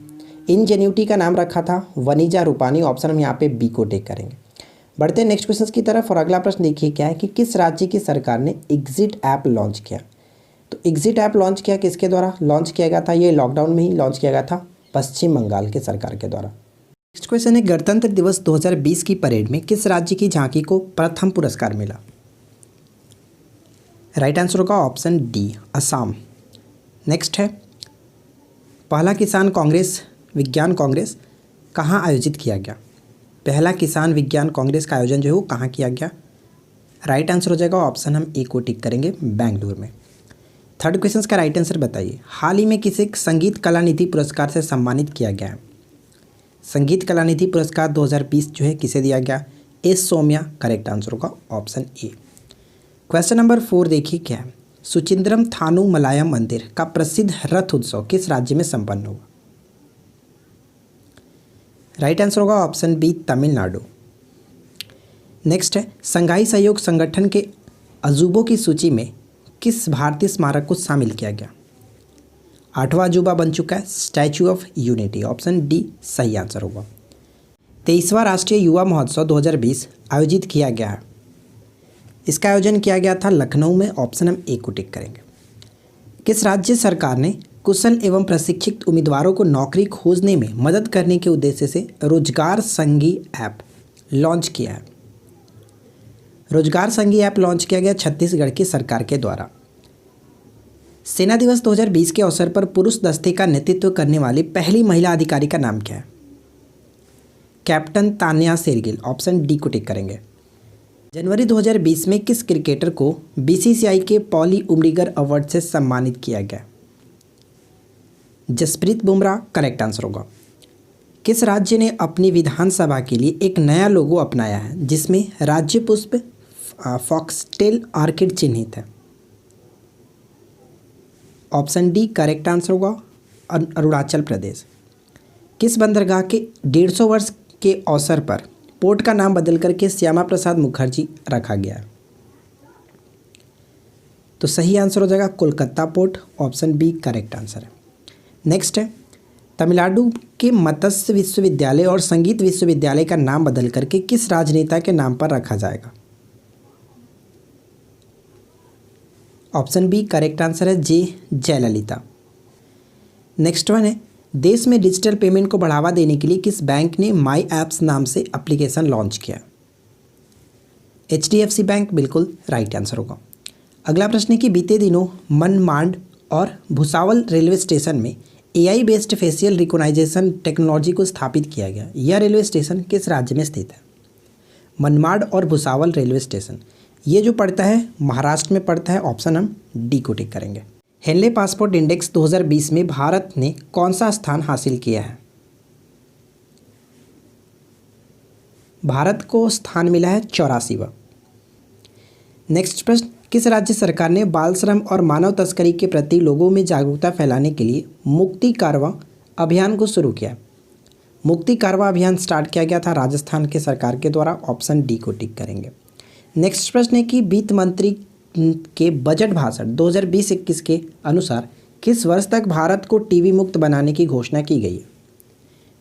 इंजेन्यूटी का नाम रखा था वनीजा रूपानी। ऑप्शन हम यहाँ पे बी को टिक करेंगे। बढ़ते हैं नेक्स्ट क्वेश्चन की तरफ और अगला प्रश्न देखिए क्या है कि किस राज्य की सरकार ने एग्जिट ऐप लॉन्च किया? तो एग्जिट ऐप लॉन्च किया किसके द्वारा लॉन्च किया गया था? ये लॉकडाउन में ही लॉन्च किया गया था पश्चिम बंगाल के सरकार के द्वारा। नेक्स्ट क्वेश्चन है गणतंत्र दिवस 2020 की परेड में किस राज्य की झांकी को प्रथम पुरस्कार मिला? राइट आंसर होगा ऑप्शन डी असम। नेक्स्ट है पहला किसान कांग्रेस विज्ञान कांग्रेस कहाँ आयोजित किया गया? पहला किसान विज्ञान कांग्रेस का आयोजन जो है वो कहाँ किया गया? राइट आंसर हो जाएगा ऑप्शन हम ए को टिक करेंगे, बेंगलुरु में। थर्ड क्वेश्चन का राइट आंसर बताइए, हाल ही में किसे संगीत कला निधि पुरस्कार से सम्मानित किया गया है? संगीत कला निधि पुरस्कार 2020 जो है किसे दिया गया? एस सौम्या करेक्ट आंसर होगा ऑप्शन ए। क्वेश्चन नंबर 4 देखिए क्या है, सुचिंद्रम थानु मलायम मंदिर का प्रसिद्ध रथ उत्सव किस राज्य में संपन्न हुआ? राइट आंसर होगा ऑप्शन बी तमिलनाडु। नेक्स्ट है संघाई सहयोग संगठन के अजूबों की सूची में किस भारतीय स्मारक को शामिल किया गया? 8वां अजूबा बन चुका है statue of unity. Option D सही आंसर होगा। 23वां राष्ट्रीय युवा महोत्सव 2020 आयोजित किया गया है, इसका आयोजन किया गया था लखनऊ में। ऑप्शन हम ए को टिक करेंगे। किस राज्य सरकार ने कुशल एवं प्रशिक्षित उम्मीदवारों को नौकरी खोजने में मदद करने के उद्देश्य से रोजगार संगी ऐप लॉन्च किया है? रोजगार संगी ऐप लॉन्च किया गया छत्तीसगढ़ की सरकार के द्वारा। सेना दिवस 2020 के अवसर पर पुरुष दस्ते का नेतृत्व करने वाली पहली महिला अधिकारी का नाम क्या है? Captain Tanya Shergill. Option D को टिक करेंगे। जनवरी 2020 में किस क्रिकेटर को BCCI के पॉली उमरीगर अवार्ड से सम्मानित किया गया? जसप्रीत बुमराह करेक्ट आंसर होगा। किस राज्य ने अपनी विधानसभा के लिए एक नया लोगो अपनाया है जिसमें राज्य पुष्प फॉक्सटेल ऑर्किड चिन्हित है? ऑप्शन डी करेक्ट आंसर होगा अरुणाचल प्रदेश। किस बंदरगाह के 150 वर्ष के अवसर पर पोर्ट का नाम बदल करके श्यामा प्रसाद मुखर्जी रखा गया है? तो सही आंसर हो जाएगा Kolkata port. Option B correct answer है। नेक्स्ट है तमिलनाडु के मत्स्य विश्वविद्यालय और संगीत विश्वविद्यालय का नाम बदल करके किस राजनेता के नाम पर रखा जाएगा? ऑप्शन बी करेक्ट आंसर है जे जयललिता। नेक्स्ट वन है देश में डिजिटल पेमेंट को बढ़ावा देने के लिए किस बैंक ने माई ऐप्स नाम से एप्लीकेशन लॉन्च किया? HDFC बैंक बिल्कुल राइट आंसर होगा। अगला प्रश्न है कि बीते दिनों मनमाड और भुसावल रेलवे स्टेशन में AI based facial recognition technology को स्थापित किया गया। यह रेलवे स्टेशन किस राज्य में स्थित है? मनमाड और भुसावल रेलवे स्टेशन ये जो पड़ता है महाराष्ट्र में पड़ता है। ऑप्शन हम डी को टिक करेंगे। हेनले पासपोर्ट इंडेक्स 2020 में भारत ने कौन सा स्थान हासिल किया है? भारत को स्थान मिला है 84वां। नेक्स्ट प्रश्न, किस राज्य सरकार ने बाल श्रम और मानव तस्करी के प्रति लोगों में जागरूकता फैलाने के लिए मुक्ति कारवां अभियान को शुरू किया? मुक्ति कारवां अभियान स्टार्ट किया गया था राजस्थान के सरकार के द्वारा। ऑप्शन डी को टिक करेंगे। नेक्स्ट प्रश्न है कि वित्त मंत्री के बजट भाषण 2020-21 के अनुसार किस वर्ष तक भारत को टीबी मुक्त बनाने की घोषणा की गई है?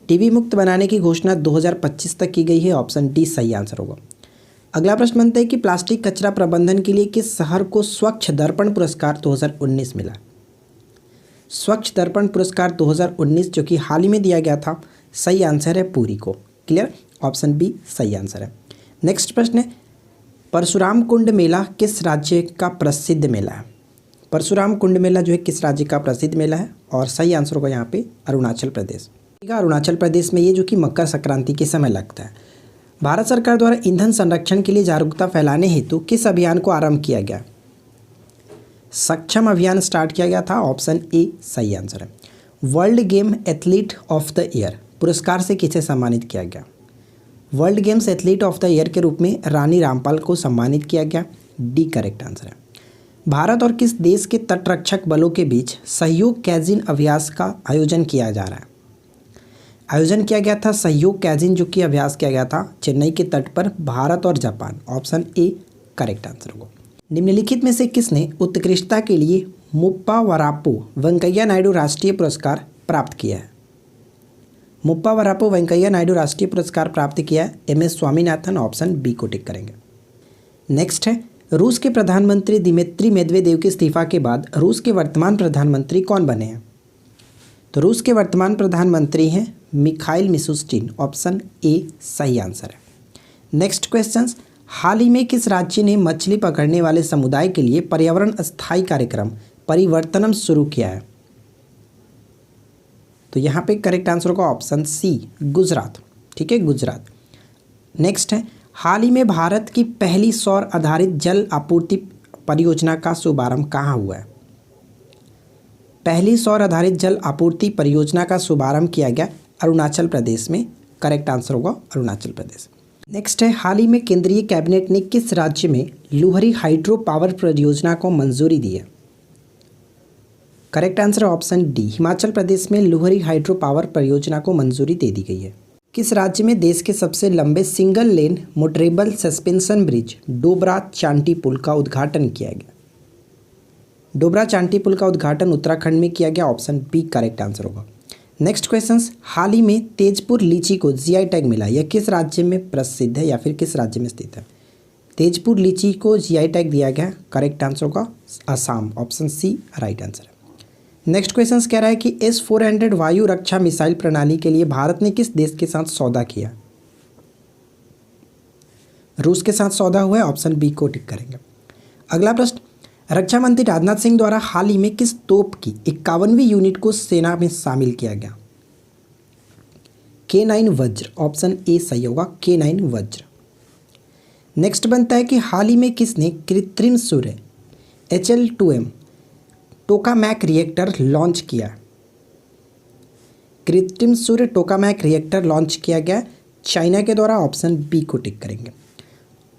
टीबी मुक्त बनाने की घोषणा 2025 तक की गई है। ऑप्शन डी सही आंसर होगा। अगला प्रश्न बनता है कि प्लास्टिक कचरा प्रबंधन के लिए किस शहर को स्वच्छ दर्पण पुरस्कार 2019 मिला? स्वच्छ दर्पण पुरस्कार 2019 जो कि हाल ही में दिया गया था, सही आंसर है पुरी को। क्लियर, ऑप्शन बी सही आंसर है। नेक्स्ट प्रश्न है, परशुराम कुंड मेला किस राज्य का प्रसिद्ध मेला है? परशुराम कुंड मेला जो है किस राज्य का प्रसिद्ध मेला है? और सही आंसर होगा यहाँ पे अरुणाचल प्रदेश। अरुणाचल प्रदेश में ये जो कि मकर संक्रांति के समय लगता है। भारत सरकार द्वारा ईंधन संरक्षण के लिए जागरूकता फैलाने हेतु किस अभियान को आरंभ किया गया? सक्षम अभियान स्टार्ट किया गया था, ऑप्शन ए सही आंसर है। World game athlete of the year पुरस्कार से किसे सम्मानित किया गया? World games athlete of the year के रूप में रानी रामपाल को सम्मानित किया गया, डी करेक्ट आंसर है। भारत और किस देश के तटरक्षक बलों के बीच सहयोग कैजिन अभ्यास का आयोजन किया जा रहा है? आयोजन किया गया था सहयोग कैजिन जो कि अभ्यास किया गया था चेन्नई के तट पर, भारत और Japan, option A correct answer होगा। निम्नलिखित में से किसने उत्कृष्टता के लिए मुप्पा वरापू वेंकैया नायडू राष्ट्रीय पुरस्कार प्राप्त किया है? मुप्पा वरापू वेंकैया नायडू राष्ट्रीय पुरस्कार प्राप्त किया है एम.एस. स्वामीनाथन, ऑप्शन बी को टिक करेंगे। नेक्स्ट है, रूस के प्रधानमंत्री दिमित्री मेदवेदेव के इस्तीफा के बाद रूस के वर्तमान प्रधानमंत्री कौन बने हैं? तो रूस के वर्तमान प्रधानमंत्री हैं मिखाइल मिशुस्टिन, ऑप्शन ए सही आंसर है। नेक्स्ट क्वेश्चंस, हाल ही में किस राज्य ने मछली पकड़ने वाले समुदाय के लिए पर्यावरण स्थायी कार्यक्रम परिवर्तनम शुरू किया है? तो यहाँ पे करेक्ट आंसर होगा ऑप्शन सी गुजरात। ठीक है, गुजरात। नेक्स्ट है, हाल ही में भारत की पहली सौर आधारित जल आपूर्ति परियोजना का शुभारंभ कहाँ हुआ है? पहली सौर आधारित जल आपूर्ति परियोजना का शुभारंभ किया गया अरुणाचल प्रदेश में, करेक्ट आंसर होगा अरुणाचल प्रदेश। नेक्स्ट है, हाल ही में केंद्रीय कैबिनेट ने किस राज्य में लुहरी हाइड्रो पावर परियोजना को मंजूरी दी है? Correct answer option D, Himachal Pradesh में लुहरी हाइड्रो पावर परियोजना को मंजूरी दे दी गई है। किस राज्य में देश के सबसे लंबे single lane motorable suspension bridge Dobra Chanti पुल का उद्घाटन किया गया? डोबरा चांटी पुल का उद्घाटन उत्तराखंड में किया गया, ऑप्शन बी करेक्ट आंसर होगा। नेक्स्ट क्वेश्चंस, हाल ही में तेजपुर लीची को जीआई टैग मिला, यह किस राज्य में प्रसिद्ध है या फिर किस राज्य में स्थित है? तेजपुर लीची को जीआई टैग दिया गया, करेक्ट आंसर होगा Assam, option C right answer है। नेक्स्ट क्वेश्चन कह रहा है कि S-400 वायु रक्षा मिसाइल प्रणाली के लिए भारत ने किस देश के साथ सौदा किया? रूस के साथ सौदा हुआ है, ऑप्शन बी को टिक करेंगे। अगला प्रश्न, रक्षा मंत्री राजनाथ सिंह द्वारा हाल ही में किस तोप की 51वीं यूनिट को सेना में शामिल किया गया? K9 वज्र, ऑप्शन ए सही होगा K9 वज्र। नेक्स्ट बनता है कि हाल ही में किसने कृत्रिम सूर्य HL-2M टोकामैक रिएक्टर लॉन्च किया? कृत्रिम सूर्य टोकामैक रिएक्टर लॉन्च किया गया चाइना के द्वारा, ऑप्शन बी को टिक करेंगे।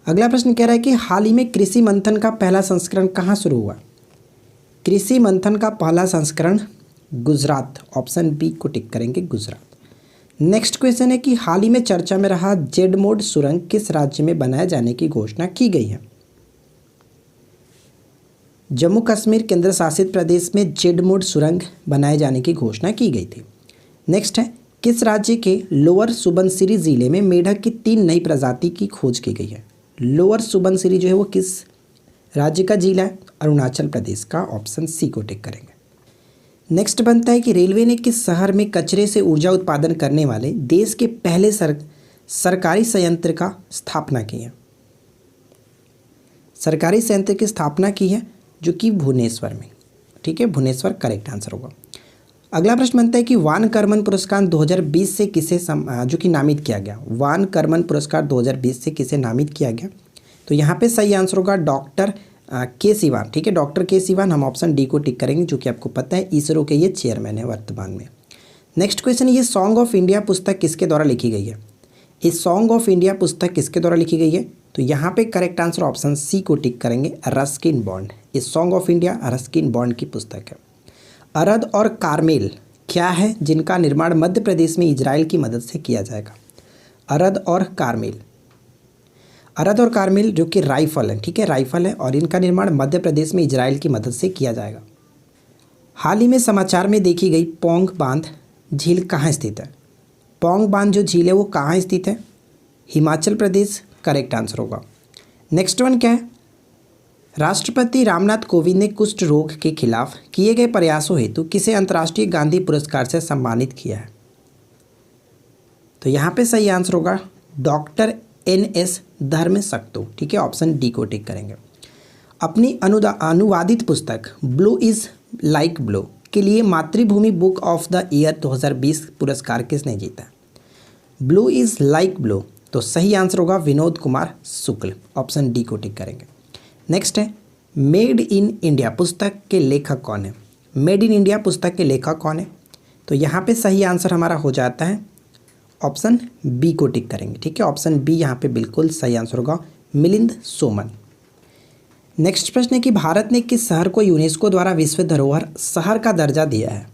अगला प्रश्न कह रहा है कि हाल ही में कृषि मंथन का पहला संस्करण कहाँ शुरू हुआ? कृषि मंथन का पहला संस्करण गुजरात, ऑप्शन बी को टिक करेंगे गुजरात। नेक्स्ट क्वेश्चन है कि हाल ही में चर्चा में रहा जेड मोड सुरंग किस राज्य में बनाए जाने की घोषणा की गई है? जम्मू कश्मीर केंद्र शासित प्रदेश में जेड मोड सुरंग बनाए जाने की घोषणा की गई थी। नेक्स्ट है, किस राज्य के लोअर सुबनसिरी जिले में मेढक की 3 नई प्रजाति की खोज की गई है? लोअर सुबनसिरी जो है वो किस राज्य का जिला है? अरुणाचल प्रदेश का, ऑप्शन सी को टिक करेंगे। नेक्स्ट बनता है कि रेलवे ने किस शहर में कचरे से ऊर्जा उत्पादन करने वाले देश के पहले सरकारी संयंत्र का स्थापना की है? सरकारी संयंत्र की स्थापना की है जो कि भुवनेश्वर में। ठीक है, भुवनेश्वर करेक्ट आंसर होगा। अगला प्रश्न बनता है कि वान कर्मन पुरस्कार 2020 से किसे जो कि नामित किया गया? वान कर्मन पुरस्कार 2020 से किसे नामित किया गया? तो यहाँ पे सही आंसर होगा डॉक्टर के सिवान। ठीक है, डॉक्टर के सिवान, हम ऑप्शन डी को टिक करेंगे जो कि आपको पता है इसरो के ये चेयरमैन है वर्तमान में। नेक्स्ट क्वेश्चन, ये सॉन्ग ऑफ इंडिया पुस्तक किसके द्वारा लिखी गई है? इस सॉन्ग ऑफ इंडिया पुस्तक किसके द्वारा लिखी गई है? तो यहाँ पे करेक्ट आंसर ऑप्शन सी को टिक करेंगे, रस्किन बॉन्ड। इस song of India Ruskin bond की पुस्तक है। अरद और कारमेल क्या है जिनका निर्माण मध्य प्रदेश में इजराइल की मदद से किया जाएगा? अरद और कारमेल, अरद और कारमेल जो कि राइफल है, ठीक है, राइफल है, और इनका निर्माण मध्य प्रदेश में इजराइल की मदद से किया जाएगा। हाल ही में समाचार में देखी गई पौंग बांध झील कहाँ स्थित है? पौंग बांध जो झील है वो कहाँ स्थित है? हिमाचल प्रदेश, करेक्ट आंसर होगा। नेक्स्ट वन क्या है, राष्ट्रपति रामनाथ कोविंद ने कुष्ठ रोग के खिलाफ किए गए प्रयासों हेतु किसे अंतर्राष्ट्रीय गांधी पुरस्कार से सम्मानित किया है? तो यहाँ पे सही आंसर होगा डॉक्टर NS धर्मसक्तो। ठीक है, ऑप्शन डी को टिक करेंगे। अपनी अनुवादित पुस्तक ब्लू इज लाइक ब्लू के लिए मातृभूमि बुक ऑफ द ईयर 2020 पुरस्कार किसने जीता? ब्लू इज लाइक ब्लू, तो सही आंसर होगा विनोद कुमार शुक्ल, ऑप्शन डी को टिक करेंगे। नेक्स्ट है मेड इन इंडिया पुस्तक के लेखक कौन है? मेड इन इंडिया पुस्तक के लेखक कौन है? तो यहाँ पे सही आंसर हमारा हो जाता है ऑप्शन बी को टिक करेंगे। ठीक है, ऑप्शन बी यहाँ पे बिल्कुल सही आंसर होगा, मिलिंद सोमन। नेक्स्ट प्रश्न है कि भारत ने किस शहर को यूनेस्को द्वारा विश्व धरोहर शहर का दर्जा दिया है?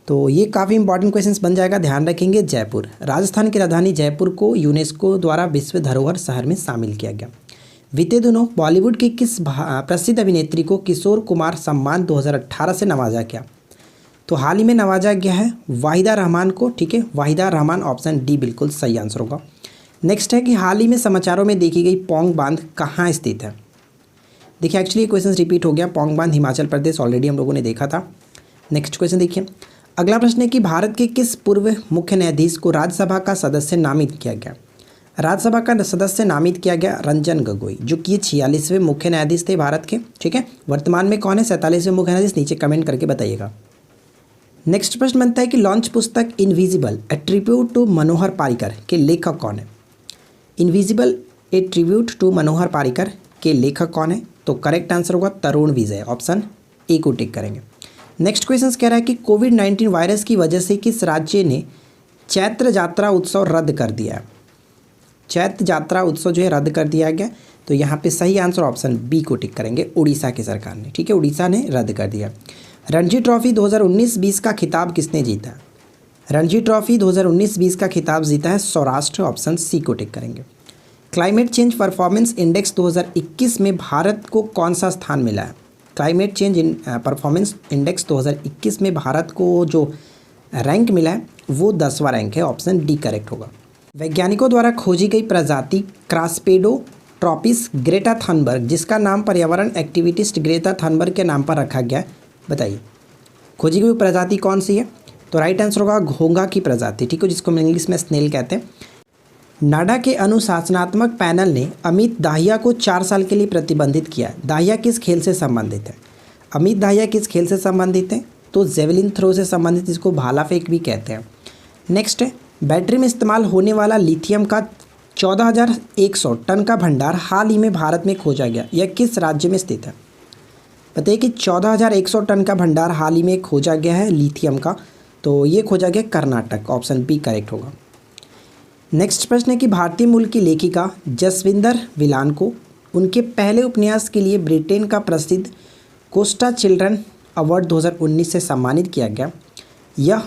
तो ये काफ़ी इंपॉर्टेंट क्वेश्चंस बन जाएगा, ध्यान रखेंगे। जयपुर, राजस्थान की राजधानी जयपुर को यूनेस्को द्वारा विश्व धरोहर शहर में शामिल किया गया। बीते दिनों बॉलीवुड की किस प्रसिद्ध अभिनेत्री को किशोर कुमार सम्मान 2018 से नवाजा गया? तो हाल ही में नवाजा गया है वाहिदा रहमान को। ठीक है, वाहिदा रहमान, ऑप्शन डी बिल्कुल सही आंसर होगा। नेक्स्ट है कि हाल ही में समाचारों में देखी गई पौंग बांध कहाँ स्थित है? देखिए एक्चुअली ये क्वेश्चन रिपीट हो गया, पौंग बांध हिमाचल प्रदेश, ऑलरेडी हम लोगों ने देखा था। नेक्स्ट क्वेश्चन देखिए, अगला प्रश्न है कि भारत के किस पूर्व मुख्य न्यायाधीश को राज्यसभा का सदस्य नामित किया गया? राज्यसभा का सदस्य नामित किया गया रंजन गोगोई, जो कि 46वें मुख्य न्यायाधीश थे भारत के। ठीक है, वर्तमान में कौन है 47वें मुख्य न्यायाधीश? नीचे कमेंट करके बताइएगा। नेक्स्ट प्रश्न बनता है कि लॉन्च पुस्तक इनविजिबल ए ट्रिब्यूट टू मनोहर पारिकर के लेखक कौन है? इनविजिबल ए ट्रिब्यूट टू मनोहर पारिकर के लेखक कौन है? तो करेक्ट आंसर होगा तरुण विजय, ऑप्शन ए को टिक करेंगे। नेक्स्ट क्वेश्चन कह रहा है कि कोविड-19 वायरस की वजह से किस राज्य ने चैत्र यात्रा उत्सव रद्द कर दिया है? चैत्र यात्रा उत्सव जो है रद्द कर दिया गया। तो यहाँ पे सही आंसर ऑप्शन बी को टिक करेंगे, उड़ीसा की सरकार ने। ठीक है, उड़ीसा ने रद्द कर दिया। रणजी ट्रॉफी 2019-20 का खिताब किसने जीता? रणजी ट्रॉफी 2019-20 का खिताब जीता है सौराष्ट्र, ऑप्शन सी को टिक करेंगे। क्लाइमेट चेंज परफॉर्मेंस इंडेक्स 2021 में भारत को कौन सा स्थान मिला है? क्लाइमेट चेंज परफॉर्मेंस इंडेक्स 2021 में भारत को जो रैंक मिला है वो 10वां रैंक है, ऑप्शन डी करेक्ट होगा। वैज्ञानिकों द्वारा खोजी गई प्रजाति क्रासपेडोट्रोपिस ग्रेटा थनबर्ग, जिसका नाम पर्यावरण एक्टिविस्ट ग्रेटा थनबर्ग के नाम पर रखा गया, बताइए खोजी गई प्रजाति कौन सी है? तो राइट आंसर होगा घोंघा की प्रजाति। ठीक है, जिसको हम इंग्लिश में स्नेल कहते हैं। नाडा के अनुशासनात्मक पैनल ने अमित दाहिया को 4 साल के लिए प्रतिबंधित किया। दाहिया किस खेल से संबंधित है? अमित दाहिया किस खेल से संबंधित है? तो जेवलिन थ्रो से संबंधित, जिसको भाला फेंक भी कहते हैं। नेक्स्ट है बैटरी में इस्तेमाल होने वाला लिथियम का 14,100 टन का भंडार हाल ही में भारत में खोजा गया। यह किस राज्य में स्थित है? बताइए कि 14,100 टन का भंडार हाल ही में खोजा गया है लिथियम का, तो ये खोजा गया कर्नाटक, ऑप्शन बी करेक्ट होगा। नेक्स्ट प्रश्न है कि भारतीय मूल की लेखिका जसविंदर विलान को उनके पहले उपन्यास के लिए ब्रिटेन का प्रसिद्ध कोस्टा चिल्ड्रन अवार्ड 2019 से सम्मानित किया गया। यह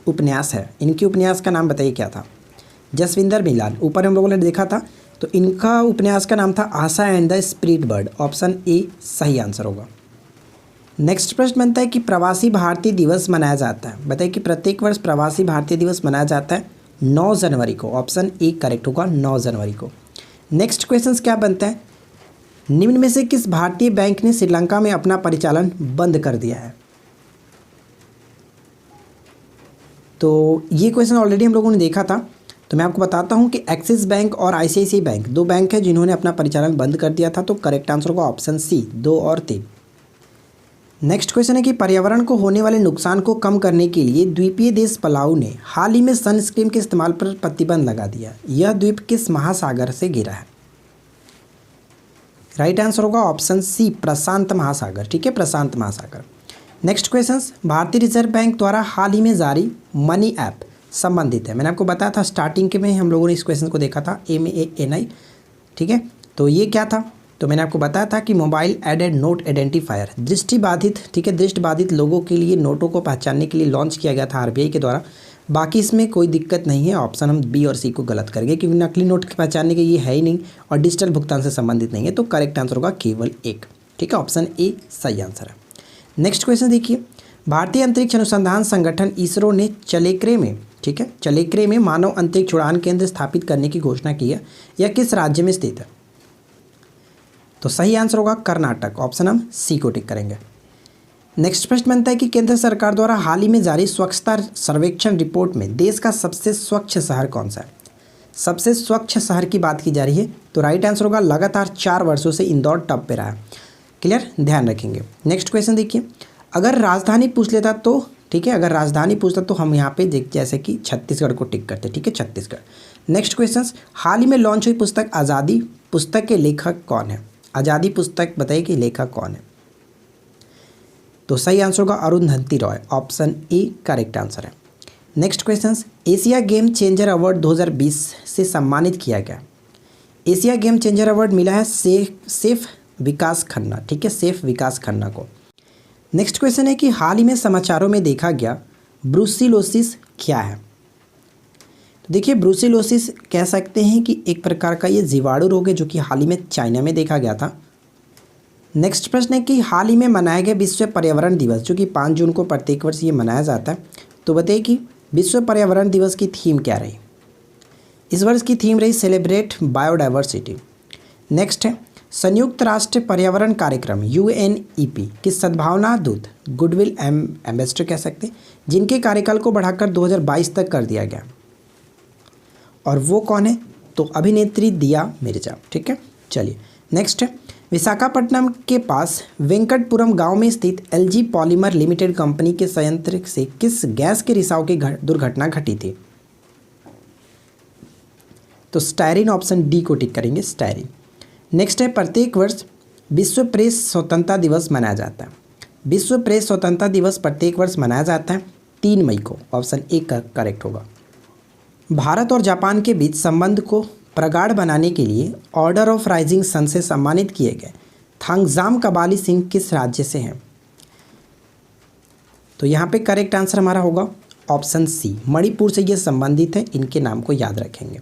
उपन्यास है, इनके उपन्यास का नाम बताइए क्या था? जसविंदर विलान, ऊपर हम लोगों ने देखा था, तो इनका उपन्यास का नाम था Asha and the spirit bird, option A सही आंसर होगा। नेक्स्ट प्रश्न बनता है कि प्रवासी भारतीय दिवस मनाया जाता है, बताइए कि प्रत्येक वर्ष प्रवासी भारतीय दिवस मनाया जाता है 9 जनवरी को, ऑप्शन ए करेक्ट होगा 9 जनवरी को। नेक्स्ट क्वेश्चन क्या बनता है, निम्न में से किस भारतीय बैंक ने श्रीलंका में अपना परिचालन बंद कर दिया है? तो ये क्वेश्चन ऑलरेडी हम लोगों ने देखा था, तो मैं आपको बताता हूं कि एक्सिस बैंक और ICICI बैंक 2 बैंक है जिन्होंने अपना परिचालन बंद कर दिया था। तो करेक्ट आंसर होगा ऑप्शन सी 2 और 3। नेक्स्ट क्वेश्चन है कि पर्यावरण को होने वाले नुकसान को कम करने के लिए द्वीपीय देश पलाऊ ने हाल ही में सनस्क्रीन के इस्तेमाल पर प्रतिबंध लगा दिया। यह द्वीप किस महासागर से घिरा है? राइट आंसर होगा ऑप्शन सी प्रशांत महासागर। ठीक है, प्रशांत महासागर। नेक्स्ट क्वेश्चन, भारतीय रिजर्व बैंक द्वारा हाल ही में जारी मनी ऐप संबंधित है। मैंने आपको बताया था स्टार्टिंग के में हम लोगों ने इस क्वेश्चन को देखा था MANI। ठीक है, तो ये क्या था? तो मैंने आपको बताया था कि मोबाइल एडेड नोट आइडेंटिफायर दृष्टिबाधित, ठीक है, दृष्टिबाधित लोगों के लिए नोटों को पहचानने के लिए लॉन्च किया गया था RBI के द्वारा। बाकी इसमें कोई दिक्कत नहीं है, ऑप्शन हम बी और सी को गलत करेंगे क्योंकि नकली नोट के पहचानने के ये है ही नहीं और डिजिटल भुगतान से संबंधित नहीं है। तो करेक्ट आंसर होगा केवल एक। ठीक है, ऑप्शन ए सही आंसर है। नेक्स्ट क्वेश्चन देखिए, भारतीय अंतरिक्ष अनुसंधान संगठन इसरो ने चलेकरे में, ठीक है, चलेकरे में मानव अंतरिक्ष उड़ान केंद्र स्थापित करने की घोषणा की है। यह किस राज्य में स्थित है? तो सही आंसर होगा कर्नाटक, ऑप्शन हम सी को टिक करेंगे। नेक्स्ट प्रश्न बनता है कि केंद्र सरकार द्वारा हाल ही में जारी स्वच्छता सर्वेक्षण रिपोर्ट में देश का सबसे स्वच्छ शहर कौन सा है? सबसे स्वच्छ शहर की बात की जा रही है, तो राइट आंसर होगा लगातार 4 वर्षों से इंदौर टॉप पे रहा है। क्लियर, ध्यान रखेंगे। नेक्स्ट क्वेश्चन देखिए, अगर राजधानी पूछ लेता तो ठीक है, अगर राजधानी पूछता तो हम यहाँ पे देख जैसे कि छत्तीसगढ़ को टिक करते, ठीक है, छत्तीसगढ़। नेक्स्ट क्वेश्चन, हाल ही में लॉन्च हुई पुस्तक आज़ादी पुस्तक के लेखक कौन है? आज़ादी पुस्तक बताइए कि लेखक कौन है? तो सही आंसर होगा Arundhati Roy, option A correct answer है। Next question, Asia game changer award 2020 से सम्मानित किया गया। एशिया गेम चेंजर अवार्ड मिला है सेफ विकास खन्ना, ठीक है, सेफ विकास खन्ना को। नेक्स्ट क्वेश्चन है कि हाल ही में समाचारों में देखा गया ब्रूसिलोसिस क्या है? तो देखिए, ब्रूसिलोसिस कह सकते हैं कि एक प्रकार का ये जीवाणु रोग है जो कि हाल ही में चाइना में देखा गया था। नेक्स्ट प्रश्न है कि हाल ही में मनाया गया विश्व पर्यावरण दिवस जो कि 5 जून को प्रत्येक वर्ष ये मनाया जाता है, तो बताइए कि विश्व पर्यावरण दिवस की थीम क्या रही? इस वर्ष की थीम रही सेलिब्रेट बायोडाइवर्सिटी। नेक्स्ट है, संयुक्त राष्ट्र पर्यावरण कार्यक्रम UNEP की सद्भावना दूत गुडविल एम्बेसडर कह सकते हैं, जिनके कार्यकाल को बढ़ाकर 2022 तक कर दिया गया, और वो कौन है? तो अभिनेत्री दिया मिर्जा, ठीक है। चलिए नेक्स्ट है, विशाखापट्टनम के पास वेंकटपुरम गांव में स्थित LG पॉलीमर लिमिटेड कंपनी के संयंत्र से किस गैस के रिसाव की दुर्घटना घटी थी? तो स्टायरिन, ऑप्शन डी को टिक करेंगे, स्टायरिन। नेक्स्ट है, प्रत्येक वर्ष विश्व प्रेस स्वतंत्रता दिवस मनाया जाता है। विश्व प्रेस स्वतंत्रता दिवस प्रत्येक वर्ष मनाया जाता है 3 मई को, ऑप्शन ए का करेक्ट होगा। भारत और जापान के बीच संबंध को प्रगाढ़ बनाने के लिए ऑर्डर ऑफ राइजिंग सन से सम्मानित किए गए थांगजाम कबाली सिंह किस राज्य से हैं? तो यहाँ पे करेक्ट आंसर हमारा होगा ऑप्शन सी, मणिपुर से ये संबंधित है, इनके नाम को याद रखेंगे।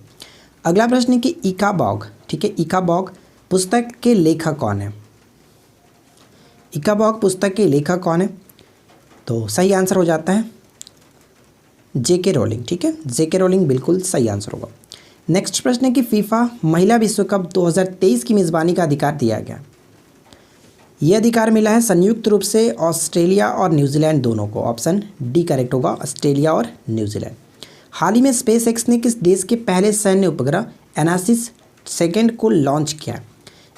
अगला प्रश्न है कि इकाबॉग, ठीक है, इकाबॉग पुस्तक के लेखक कौन है? इकाबॉग पुस्तक के लेखक कौन है? तो सही आंसर हो जाता है JK रोलिंग, ठीक है, JK रोलिंग बिल्कुल सही आंसर होगा। नेक्स्ट प्रश्न है कि फीफा महिला विश्व कप 2023 की मेज़बानी का अधिकार दिया गया। यह अधिकार मिला है संयुक्त रूप से ऑस्ट्रेलिया और न्यूजीलैंड दोनों को, ऑप्शन डी करेक्ट होगा, ऑस्ट्रेलिया और न्यूजीलैंड। हाल ही में स्पेस एक्स ने किस देश के पहले सैन्य उपग्रह एनासिस सेकेंड को लॉन्च किया?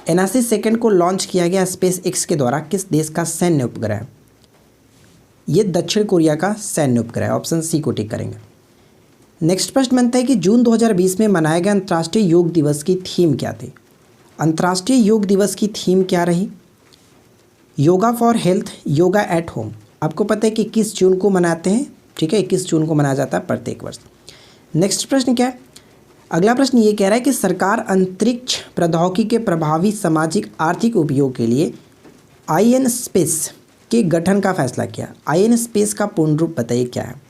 एनासिस सेकेंड को लॉन्च किया गया स्पेस एक्स के द्वारा किस देश का सैन्य उपग्रह है? ये दक्षिण कोरिया का सैन्य उपग्रह है, ऑप्शन सी को टिक करेंगे। नेक्स्ट प्रश्न बनता है कि जून 2020 में मनाए गए अंतर्राष्ट्रीय योग दिवस की थीम क्या थी? अंतर्राष्ट्रीय योग दिवस की थीम क्या रही? Yoga for health, yoga at home. आपको पता है कि 21 जून को मनाते हैं, ठीक है, 21 जून को मनाया जाता है प्रत्येक वर्ष। नेक्स्ट प्रश्न क्या है? अगला प्रश्न ये कह रहा है कि सरकार अंतरिक्ष प्रौद्योगिकी के प्रभावी सामाजिक आर्थिक उपयोग के लिए IN स्पेस के गठन का फैसला किया। IN स्पेस का पूर्ण रूप बताइए क्या है?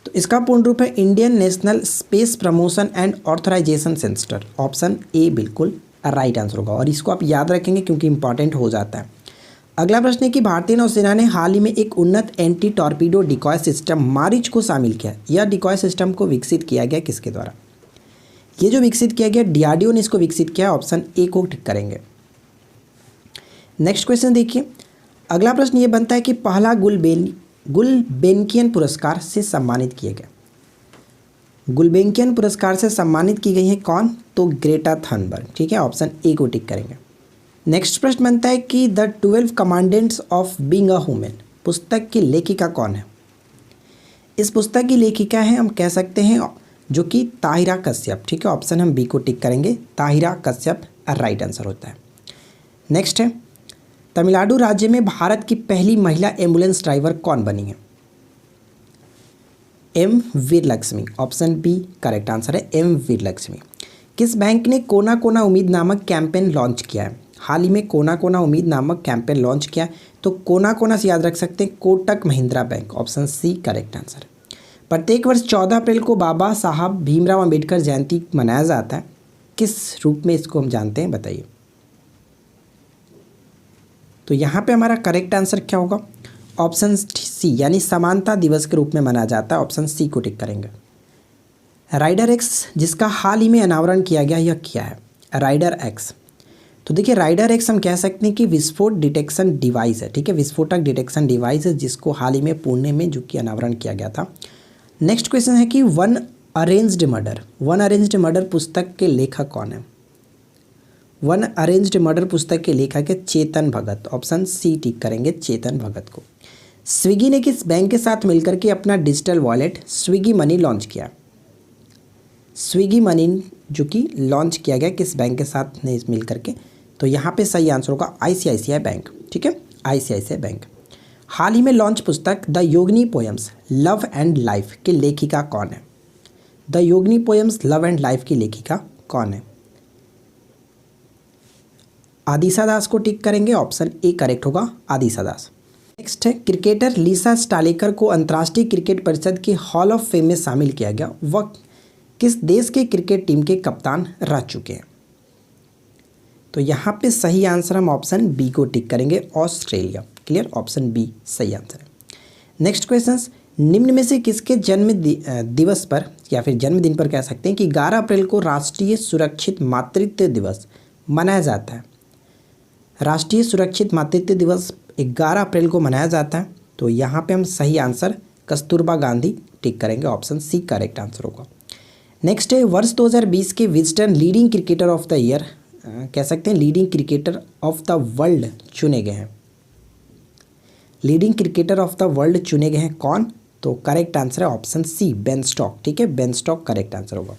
तो इसका पूर्ण रूप है Indian National Space Promotion and Authorisation Centre, option A बिल्कुल राइट आंसर होगा, और इसको आप याद रखेंगे क्योंकि इंपॉर्टेंट हो जाता है। अगला प्रश्न है कि भारतीय नौसेना ने हाल ही में एक उन्नत anti torpedo decoy system Maareech को शामिल किया। यह डिकॉय सिस्टम को विकसित किया गया किसके द्वारा? ये जो विकसित किया गया DRDO ने इसको विकसित किया, ऑप्शन ए को टिक करेंगे। नेक्स्ट क्वेश्चन देखिए, अगला प्रश्न ये बनता है कि पहला गुलबेनकियन पुरस्कार से सम्मानित किया गया। गुलबेनकियन पुरस्कार से सम्मानित की गई है कौन? तो ग्रेटा थनबर्ग, ठीक है, ऑप्शन ए को टिक करेंगे। नेक्स्ट प्रश्न बनता है कि the 12 commandants of being a women पुस्तक की लेखिका कौन है? इस पुस्तक की लेखिका है हम कह सकते हैं जो कि ताहिरा कश्यप, ठीक है, ऑप्शन हम बी को टिक करेंगे, ताहिरा कश्यप राइट आंसर होता है। नेक्स्ट है, तमिलनाडु राज्य में भारत की पहली महिला एम्बुलेंस ड्राइवर कौन बनी है? M Veeralakshmi, option B correct answer है, M वीरलक्ष्मी। किस बैंक ने कोना कोना उम्मीद नामक कैंपेन लॉन्च किया है? हाल ही में कोना कोना उम्मीद नामक कैंपेन लॉन्च किया है, तो कोना कोना से याद रख सकते हैं Kotak Mahindra bank, option C correct answer. प्रत्येक वर्ष 14 अप्रैल को बाबा साहब भीमराव अंबेडकर जयंती मनाया जाता है, किस रूप में इसको हम जानते हैं बताइए? तो यहाँ पे हमारा करेक्ट आंसर क्या होगा? ऑप्शन सी, यानी समानता दिवस के रूप में मनाया जाता है, ऑप्शन सी को टिक करेंगे। राइडर एक्स जिसका हाल ही में अनावरण किया गया, यह क्या है? राइडर एक्स तो देखिए राइडर एक्स हम कह सकते हैं कि विस्फोट डिटेक्शन डिवाइस है, ठीक है, विस्फोटक डिटेक्शन डिवाइस है जिसको हाल ही में पुणे में जो कि अनावरण किया गया था। नेक्स्ट क्वेश्चन है कि वन अरेंज्ड मर्डर पुस्तक के लेखक कौन है? वन अरेंज्ड मर्डर पुस्तक के लेखक है चेतन भगत, ऑप्शन सी टिक करेंगे चेतन भगत को। स्विगी ने किस बैंक के साथ मिलकर के अपना digital wallet Swiggy money launch किया? स्विगी मनी जो कि लॉन्च किया गया किस बैंक के साथ ने मिलकर के? तो यहाँ पे सही आंसर होगा आईसीआईसीआई बैंक, ठीक है, आईसीआईसीआई बैंक। हाल ही में लॉन्च पुस्तक the Yogini poems love and life की लेखिका कौन है? The Yogini poems love and life की लेखिका कौन है? आदिशा दास को टिक करेंगे, ऑप्शन ए करेक्ट होगा आदिशा दास। नेक्स्ट है क्रिकेटर लिसा स्टालेकर को अंतर्राष्ट्रीय क्रिकेट परिषद के हॉल ऑफ फेम में शामिल किया गया, वह किस देश के क्रिकेट टीम के कप्तान रह चुके हैं? तो यहाँ पे सही आंसर हम ऑप्शन बी को टिक करेंगे ऑस्ट्रेलिया, क्लियर, ऑप्शन बी सही आंसर है। नेक्स्ट क्वेश्चन, निम्न में से किसके जन्म दिवस पर या फिर जन्मदिन पर कह सकते हैं कि 11 अप्रैल को राष्ट्रीय सुरक्षित मातृत्व दिवस मनाया जाता है? राष्ट्रीय सुरक्षित मातृत्व दिवस 11 अप्रैल को मनाया जाता है। तो यहाँ पे हम सही आंसर कस्तूरबा गांधी टिक करेंगे, ऑप्शन सी करेक्ट आंसर होगा। नेक्स्ट है वर्ष 2020 के Wisden leading cricketer of the year कह सकते हैं leading cricketer of the world चुने गए हैं। Leading cricketer of the world चुने गए हैं कौन? तो करेक्ट आंसर है ऑप्शन सी बेन स्टोक्स, ठीक है, बेन स्टोक्स करेक्ट आंसर होगा।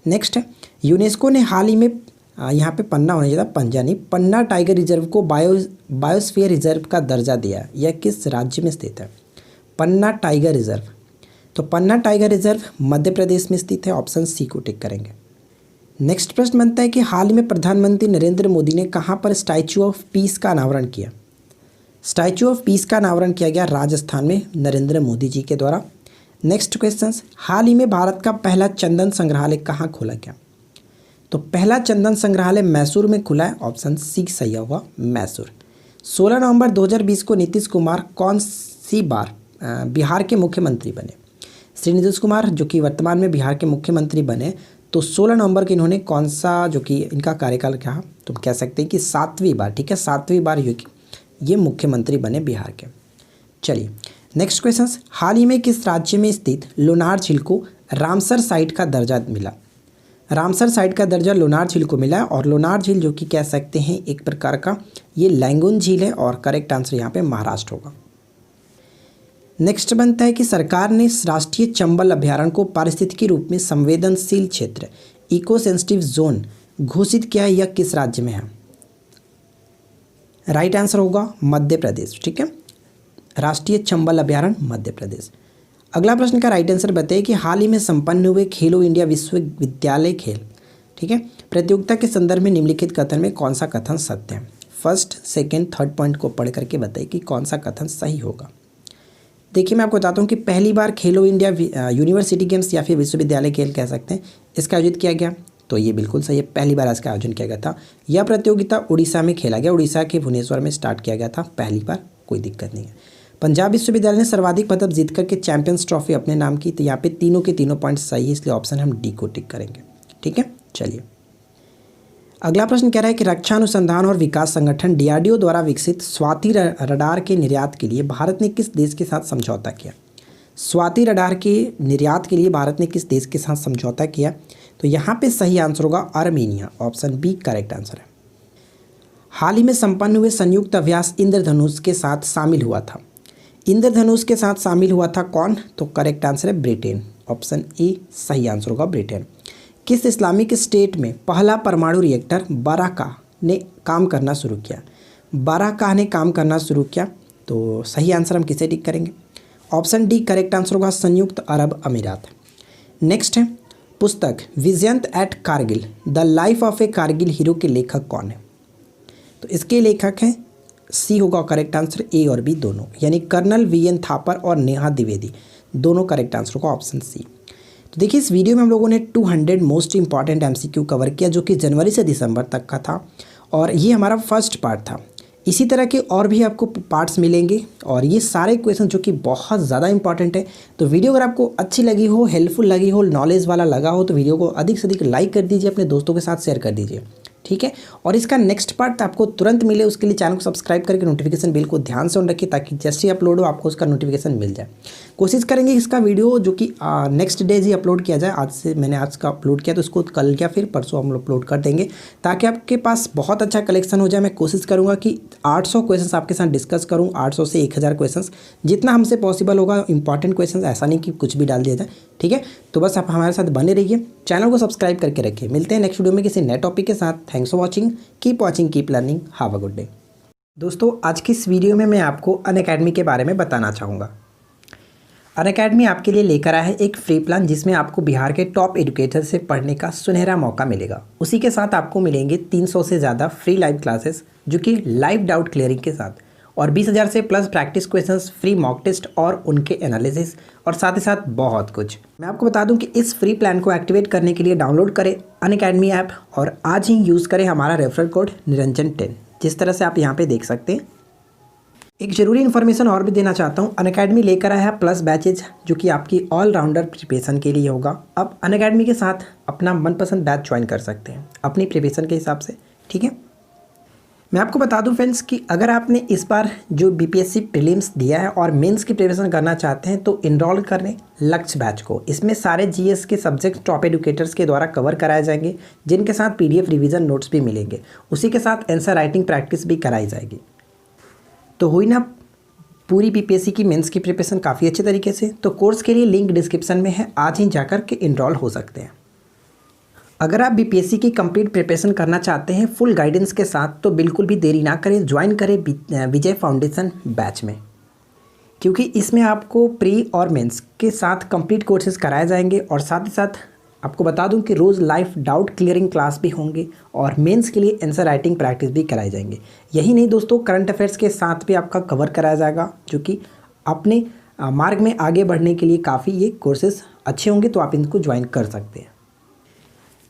नेक्स्ट है यूनेस्को ने हाल ही में यहाँ पे पन्ना होना चाहिए था, पंजा नहीं, पन्ना टाइगर रिजर्व को बायोस्फीयर रिजर्व का दर्जा दिया। यह किस राज्य में स्थित है? पन्ना टाइगर रिजर्व, तो पन्ना टाइगर रिजर्व मध्य प्रदेश में स्थित है, ऑप्शन सी को टिक करेंगे। नेक्स्ट प्रश्न बनता है कि हाल ही में प्रधानमंत्री नरेंद्र मोदी ने कहाँ पर स्टैचू ऑफ पीस का अनावरण किया? स्टैचू ऑफ पीस का अनावरण किया गया राजस्थान में नरेंद्र मोदी जी के द्वारा। नेक्स्ट क्वेश्चन, हाल ही में भारत का पहला चंदन संग्रहालय कहाँ खोला गया? तो पहला चंदन संग्रहालय मैसूर में खुला है, ऑप्शन सी सही होगा मैसूर। 16 नवंबर 2020 को नीतीश कुमार कौन सी बार बिहार के मुख्यमंत्री बने? श्री नीतीश कुमार जो कि वर्तमान में बिहार के मुख्यमंत्री बने, तो 16 नवंबर को इन्होंने कौन सा जो कि इनका कार्यकाल कहा, तो कह सकते हैं कि 7वीं बार, ठीक है, 7वीं बार ये मुख्यमंत्री बने बिहार के। चलिए नेक्स्ट क्वेश्चन, हाल ही में किस राज्य में स्थित लोनार झील को रामसर साइट का दर्जा मिला? रामसर साइट का दर्जा लोनार झील को मिला है, और लोनार झील जो कि कह सकते हैं एक प्रकार का ये लैंगून झील है, और करेक्ट आंसर यहाँ पे महाराष्ट्र होगा। नेक्स्ट बनता है कि सरकार ने राष्ट्रीय चंबल अभ्यारण्य को पारिस्थितिकी रूप में संवेदनशील क्षेत्र इको सेंसिटिव जोन घोषित किया है, यह किस राज्य में है? राइट आंसर होगा मध्य प्रदेश, ठीक है, राष्ट्रीय चंबल अभ्यारण्य मध्य प्रदेश। अगला प्रश्न का राइट आंसर बताइए कि हाल ही में संपन्न हुए खेलो इंडिया विश्वविद्यालय खेल, ठीक है, प्रतियोगिता के संदर्भ में निम्नलिखित कथन में कौन सा कथन सत्य है? फर्स्ट, सेकंड, थर्ड पॉइंट को पढ़ करके बताइए कि कौन सा कथन सही होगा। देखिए मैं आपको बताता हूँ कि पहली बार खेलो इंडिया यूनिवर्सिटी गेम्स या फिर विश्वविद्यालय खेल कह सकते हैं इसका आयोजित किया गया, तो ये बिल्कुल सही है, पहली बार इसका आयोजन किया गया था। यह प्रतियोगिता उड़ीसा में खेला गया, उड़ीसा के भुवनेश्वर में स्टार्ट किया गया था पहली बार, कोई दिक्कत नहीं है। पंजाब विश्वविद्यालय ने सर्वाधिक पदक जीत करके चैंपियंस ट्रॉफी अपने नाम की, तो यहाँ पे तीनों के तीनों पॉइंट सही है, इसलिए ऑप्शन हम डी को टिक करेंगे, ठीक है। चलिए अगला प्रश्न कह रहा है कि रक्षा अनुसंधान और विकास संगठन डीआरडीओ द्वारा विकसित स्वाति रडार के निर्यात के लिए भारत ने किस देश के साथ समझौता किया? स्वाति रडार के निर्यात के लिए भारत ने किस देश के साथ समझौता किया? तो यहाँ पे सही आंसर होगा Armenia, option B correct answer है। हाल ही में संपन्न हुए संयुक्त अभ्यास इंद्रधनुष के साथ शामिल हुआ था, इंद्रधनुष के साथ शामिल हुआ था कौन? तो करेक्ट आंसर है ब्रिटेन, ऑप्शन ए सही आंसर होगा ब्रिटेन। किस इस्लामिक स्टेट में पहला परमाणु रिएक्टर बाराकाह ने काम करना शुरू किया? बाराकाह ने काम करना शुरू किया, तो सही आंसर हम किसे टिक करेंगे? ऑप्शन डी करेक्ट आंसर होगा संयुक्त अरब अमीरात। नेक्स्ट है पुस्तक Vijyant at Kargil the life of a Kargil hero के लेखक कौन है? तो इसके लेखक हैं सी होगा करेक्ट आंसर, ए और बी दोनों, यानी कर्नल वीएन थापर और नेहा द्विवेदी, दोनों करेक्ट आंसर होगा ऑप्शन सी। तो देखिए इस वीडियो में हम लोगों ने 200 मोस्ट इंपॉर्टेंट एमसीक्यू कवर किया जो कि जनवरी से दिसंबर तक का था, और ये हमारा फर्स्ट पार्ट था। इसी तरह के और भी आपको पार्ट्स मिलेंगे, और ये सारे क्वेश्चन जो कि बहुत ज़्यादा इंपॉर्टेंट है। तो वीडियो अगर आपको अच्छी लगी हो, हेल्पफुल लगी हो, नॉलेज वाला लगा हो, तो वीडियो को अधिक से अधिक लाइक कर दीजिए, अपने दोस्तों के साथ शेयर कर दीजिए। ठीक है। और इसका नेक्स्ट पार्ट आपको तुरंत मिले उसके लिए चैनल को सब्सक्राइब करके नोटिफिकेशन बिल को ध्यान से ऑन रखिए, ताकि जैसे ही अपलोड हो आपको उसका नोटिफिकेशन मिल जाए। कोशिश करेंगे इसका वीडियो जो कि नेक्स्ट डे ही अपलोड किया जाए। आज का अपलोड किया तो इसको कल या फिर परसों हम अपलोड कर देंगे, ताकि आपके पास बहुत अच्छा कलेक्शन हो जाए। मैं कोशिश करूँगा कि 800 क्वेश्चन आपके साथ डिस्कस करूँ, 800 से 1000 क्वेश्चन जितना हमसे पॉसिबल होगा। इंपॉर्टेंट क्वेश्चन, ऐसा नहीं कि कुछ भी डाल दिया जाए, ठीक है। तो बस आप हमारे साथ बने रहिए, चैनल को सब्सक्राइब करके रखिए। मिलते हैं नेक्स्ट वीडियो में किसी नए टॉपिक के साथ। Thanks for watching, keep watching, keep learning, have a good day. दोस्तों, आज की इस वीडियो में मैं आपको अनअकैडमी के बारे में बताना चाहूँगा। अनअकैडमी आपके लिए लेकर आया है एक फ्री प्लान, जिसमें आपको बिहार के टॉप एजुकेटर से पढ़ने का सुनहरा मौका मिलेगा। उसी के साथ आपको मिलेंगे 300 से ज़्यादा फ्री लाइव क्लासेस, जो कि लाइव डाउट क्लियरिंग के साथ, और 20,000 से plus practice questions, free mock test और उनके एनालिसिस, और साथ ही साथ बहुत कुछ। मैं आपको बता दूं कि इस फ्री प्लान को एक्टिवेट करने के लिए डाउनलोड करें अनअकैडमी ऐप और आज ही यूज़ करें हमारा रेफरल कोड निरंजन10, जिस तरह से आप यहाँ पे देख सकते हैं। एक ज़रूरी इन्फॉर्मेशन और भी देना चाहता हूँ। अनअकैडमी लेकर आया है प्लस बैचेज, जो कि आपकी ऑलराउंडर प्रिपरेशन के लिए होगा। आप अनअकैडमी के साथ अपना मनपसंद बैच ज्वाइन कर सकते हैं अपनी प्रिपरेशन के हिसाब से, ठीक है। मैं आपको बता दूं फ्रेंड्स कि अगर आपने इस बार जो बीपीएससी प्रीलिम्स दिया है और मेंस की प्रिपरेशन करना चाहते हैं तो इनरोल करें लक्ष्य बैच को। इसमें सारे जीएस के सब्जेक्ट टॉप एडुकेटर्स के द्वारा कवर कराए जाएंगे, जिनके साथ पीडीएफ रिवीजन नोट्स भी मिलेंगे। उसी के साथ आंसर राइटिंग प्रैक्टिस भी कराई जाएगी। तो हुई ना पूरी बीपीएससी की मेंस की प्रिपरेशन काफ़ी अच्छे तरीके से। तो कोर्स के लिए लिंक डिस्क्रिप्शन में है, आज ही जाकर के इनरोल हो सकते हैं। अगर आप बीपीएससी की कंप्लीट प्रिपरेशन करना चाहते हैं फुल गाइडेंस के साथ, तो बिल्कुल भी देरी ना करें, ज्वाइन करें विजय फाउंडेशन बैच में, क्योंकि इसमें आपको प्री और मेंस के साथ कंप्लीट कोर्सेज कराए जाएंगे। और साथ ही साथ आपको बता दूं कि रोज़ लाइव डाउट क्लियरिंग क्लास भी होंगे और मेंस के लिए आंसर राइटिंग प्रैक्टिस भी कराई जाएंगे। यही नहीं दोस्तों, करंट अफेयर्स के साथ भी आपका कवर कराया जाएगा, जो कि अपने मार्ग में आगे बढ़ने के लिए काफ़ी ये कोर्सेज अच्छे होंगे। तो आप इनको ज्वाइन कर सकते हैं।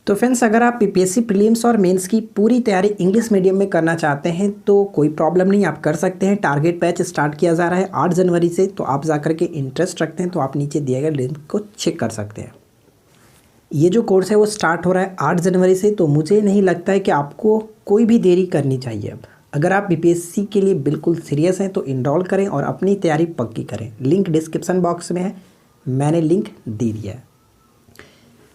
तो फ्रेंड्स, अगर आप बीपीएससी प्रीलिम्स और मेंस की पूरी तैयारी इंग्लिश मीडियम में करना चाहते हैं तो कोई प्रॉब्लम नहीं, आप कर सकते हैं। टारगेट बैच स्टार्ट किया जा रहा है 8 जनवरी से। तो आप जाकर के इंटरेस्ट रखते हैं तो आप नीचे दिए गए लिंक को चेक कर सकते हैं। ये जो कोर्स है वो स्टार्ट हो रहा है 8 जनवरी से। तो मुझे नहीं लगता है कि आपको कोई भी देरी करनी चाहिए। अब अगर आप बीपीएससी के लिए बिल्कुल सीरियस हैं तो इनरोल करें और अपनी तैयारी पक्की करें। लिंक डिस्क्रिप्शन बॉक्स में है, मैंने लिंक दे दिया है।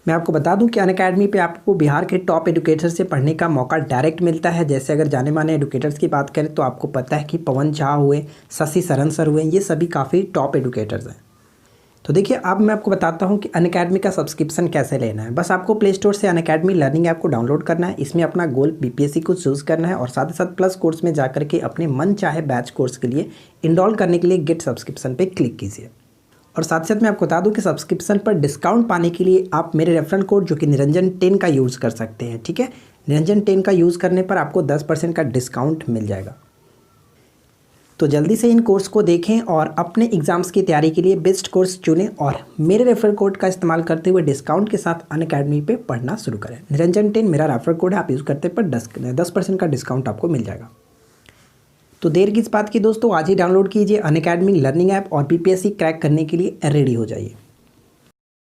मैं आपको बता दूं कि अनअकैडमी पे आपको बिहार के टॉप एडुकेटर से पढ़ने का मौका डायरेक्ट मिलता है। जैसे अगर जाने माने एडुकेटर्स की बात करें तो आपको पता है कि पवन झा हुए, शशि शरण सर हुए, ये सभी काफ़ी टॉप एडुकेटर्स हैं। तो देखिए, अब मैं आपको बताता हूं कि अनअकैडमी का सब्सक्रिप्शन कैसे लेना है। बस आपको प्ले स्टोर से अनअकैडमी लर्निंग ऐप को डाउनलोड करना है। इसमें अपना गोल बीपीएससी को चूज़ करना है और साथ ही साथ प्लस कोर्स में जाकर के अपने मन चाहे बैच कोर्स के लिए इनरोल करने के लिए गेट सब्सक्रिप्शन पर क्लिक कीजिए। और साथ साथ मैं आपको बता दूं कि सब्सक्रिप्शन पर डिस्काउंट पाने के लिए आप मेरे रेफरल कोड जो कि निरंजन10 का यूज़ कर सकते हैं, ठीक है। निरंजन10 का यूज़ करने पर आपको 10% का डिस्काउंट मिल जाएगा। तो जल्दी से इन कोर्स को देखें और अपने एग्जाम्स की तैयारी के लिए बेस्ट कोर्स चुनें और मेरे रेफरल कोड का इस्तेमाल करते हुए डिस्काउंट के साथ अनअकैडमी पे पढ़ना शुरू करें। निरंजन10 मेरा रेफरल कोड है, आप यूज़ करते पर 10% का डिस्काउंट आपको मिल जाएगा। तो देर किस बात की दोस्तों, आज ही डाउनलोड कीजिए अनअकैडमी लर्निंग ऐप और बीपीएससी क्रैक करने के लिए रेडी हो जाइए।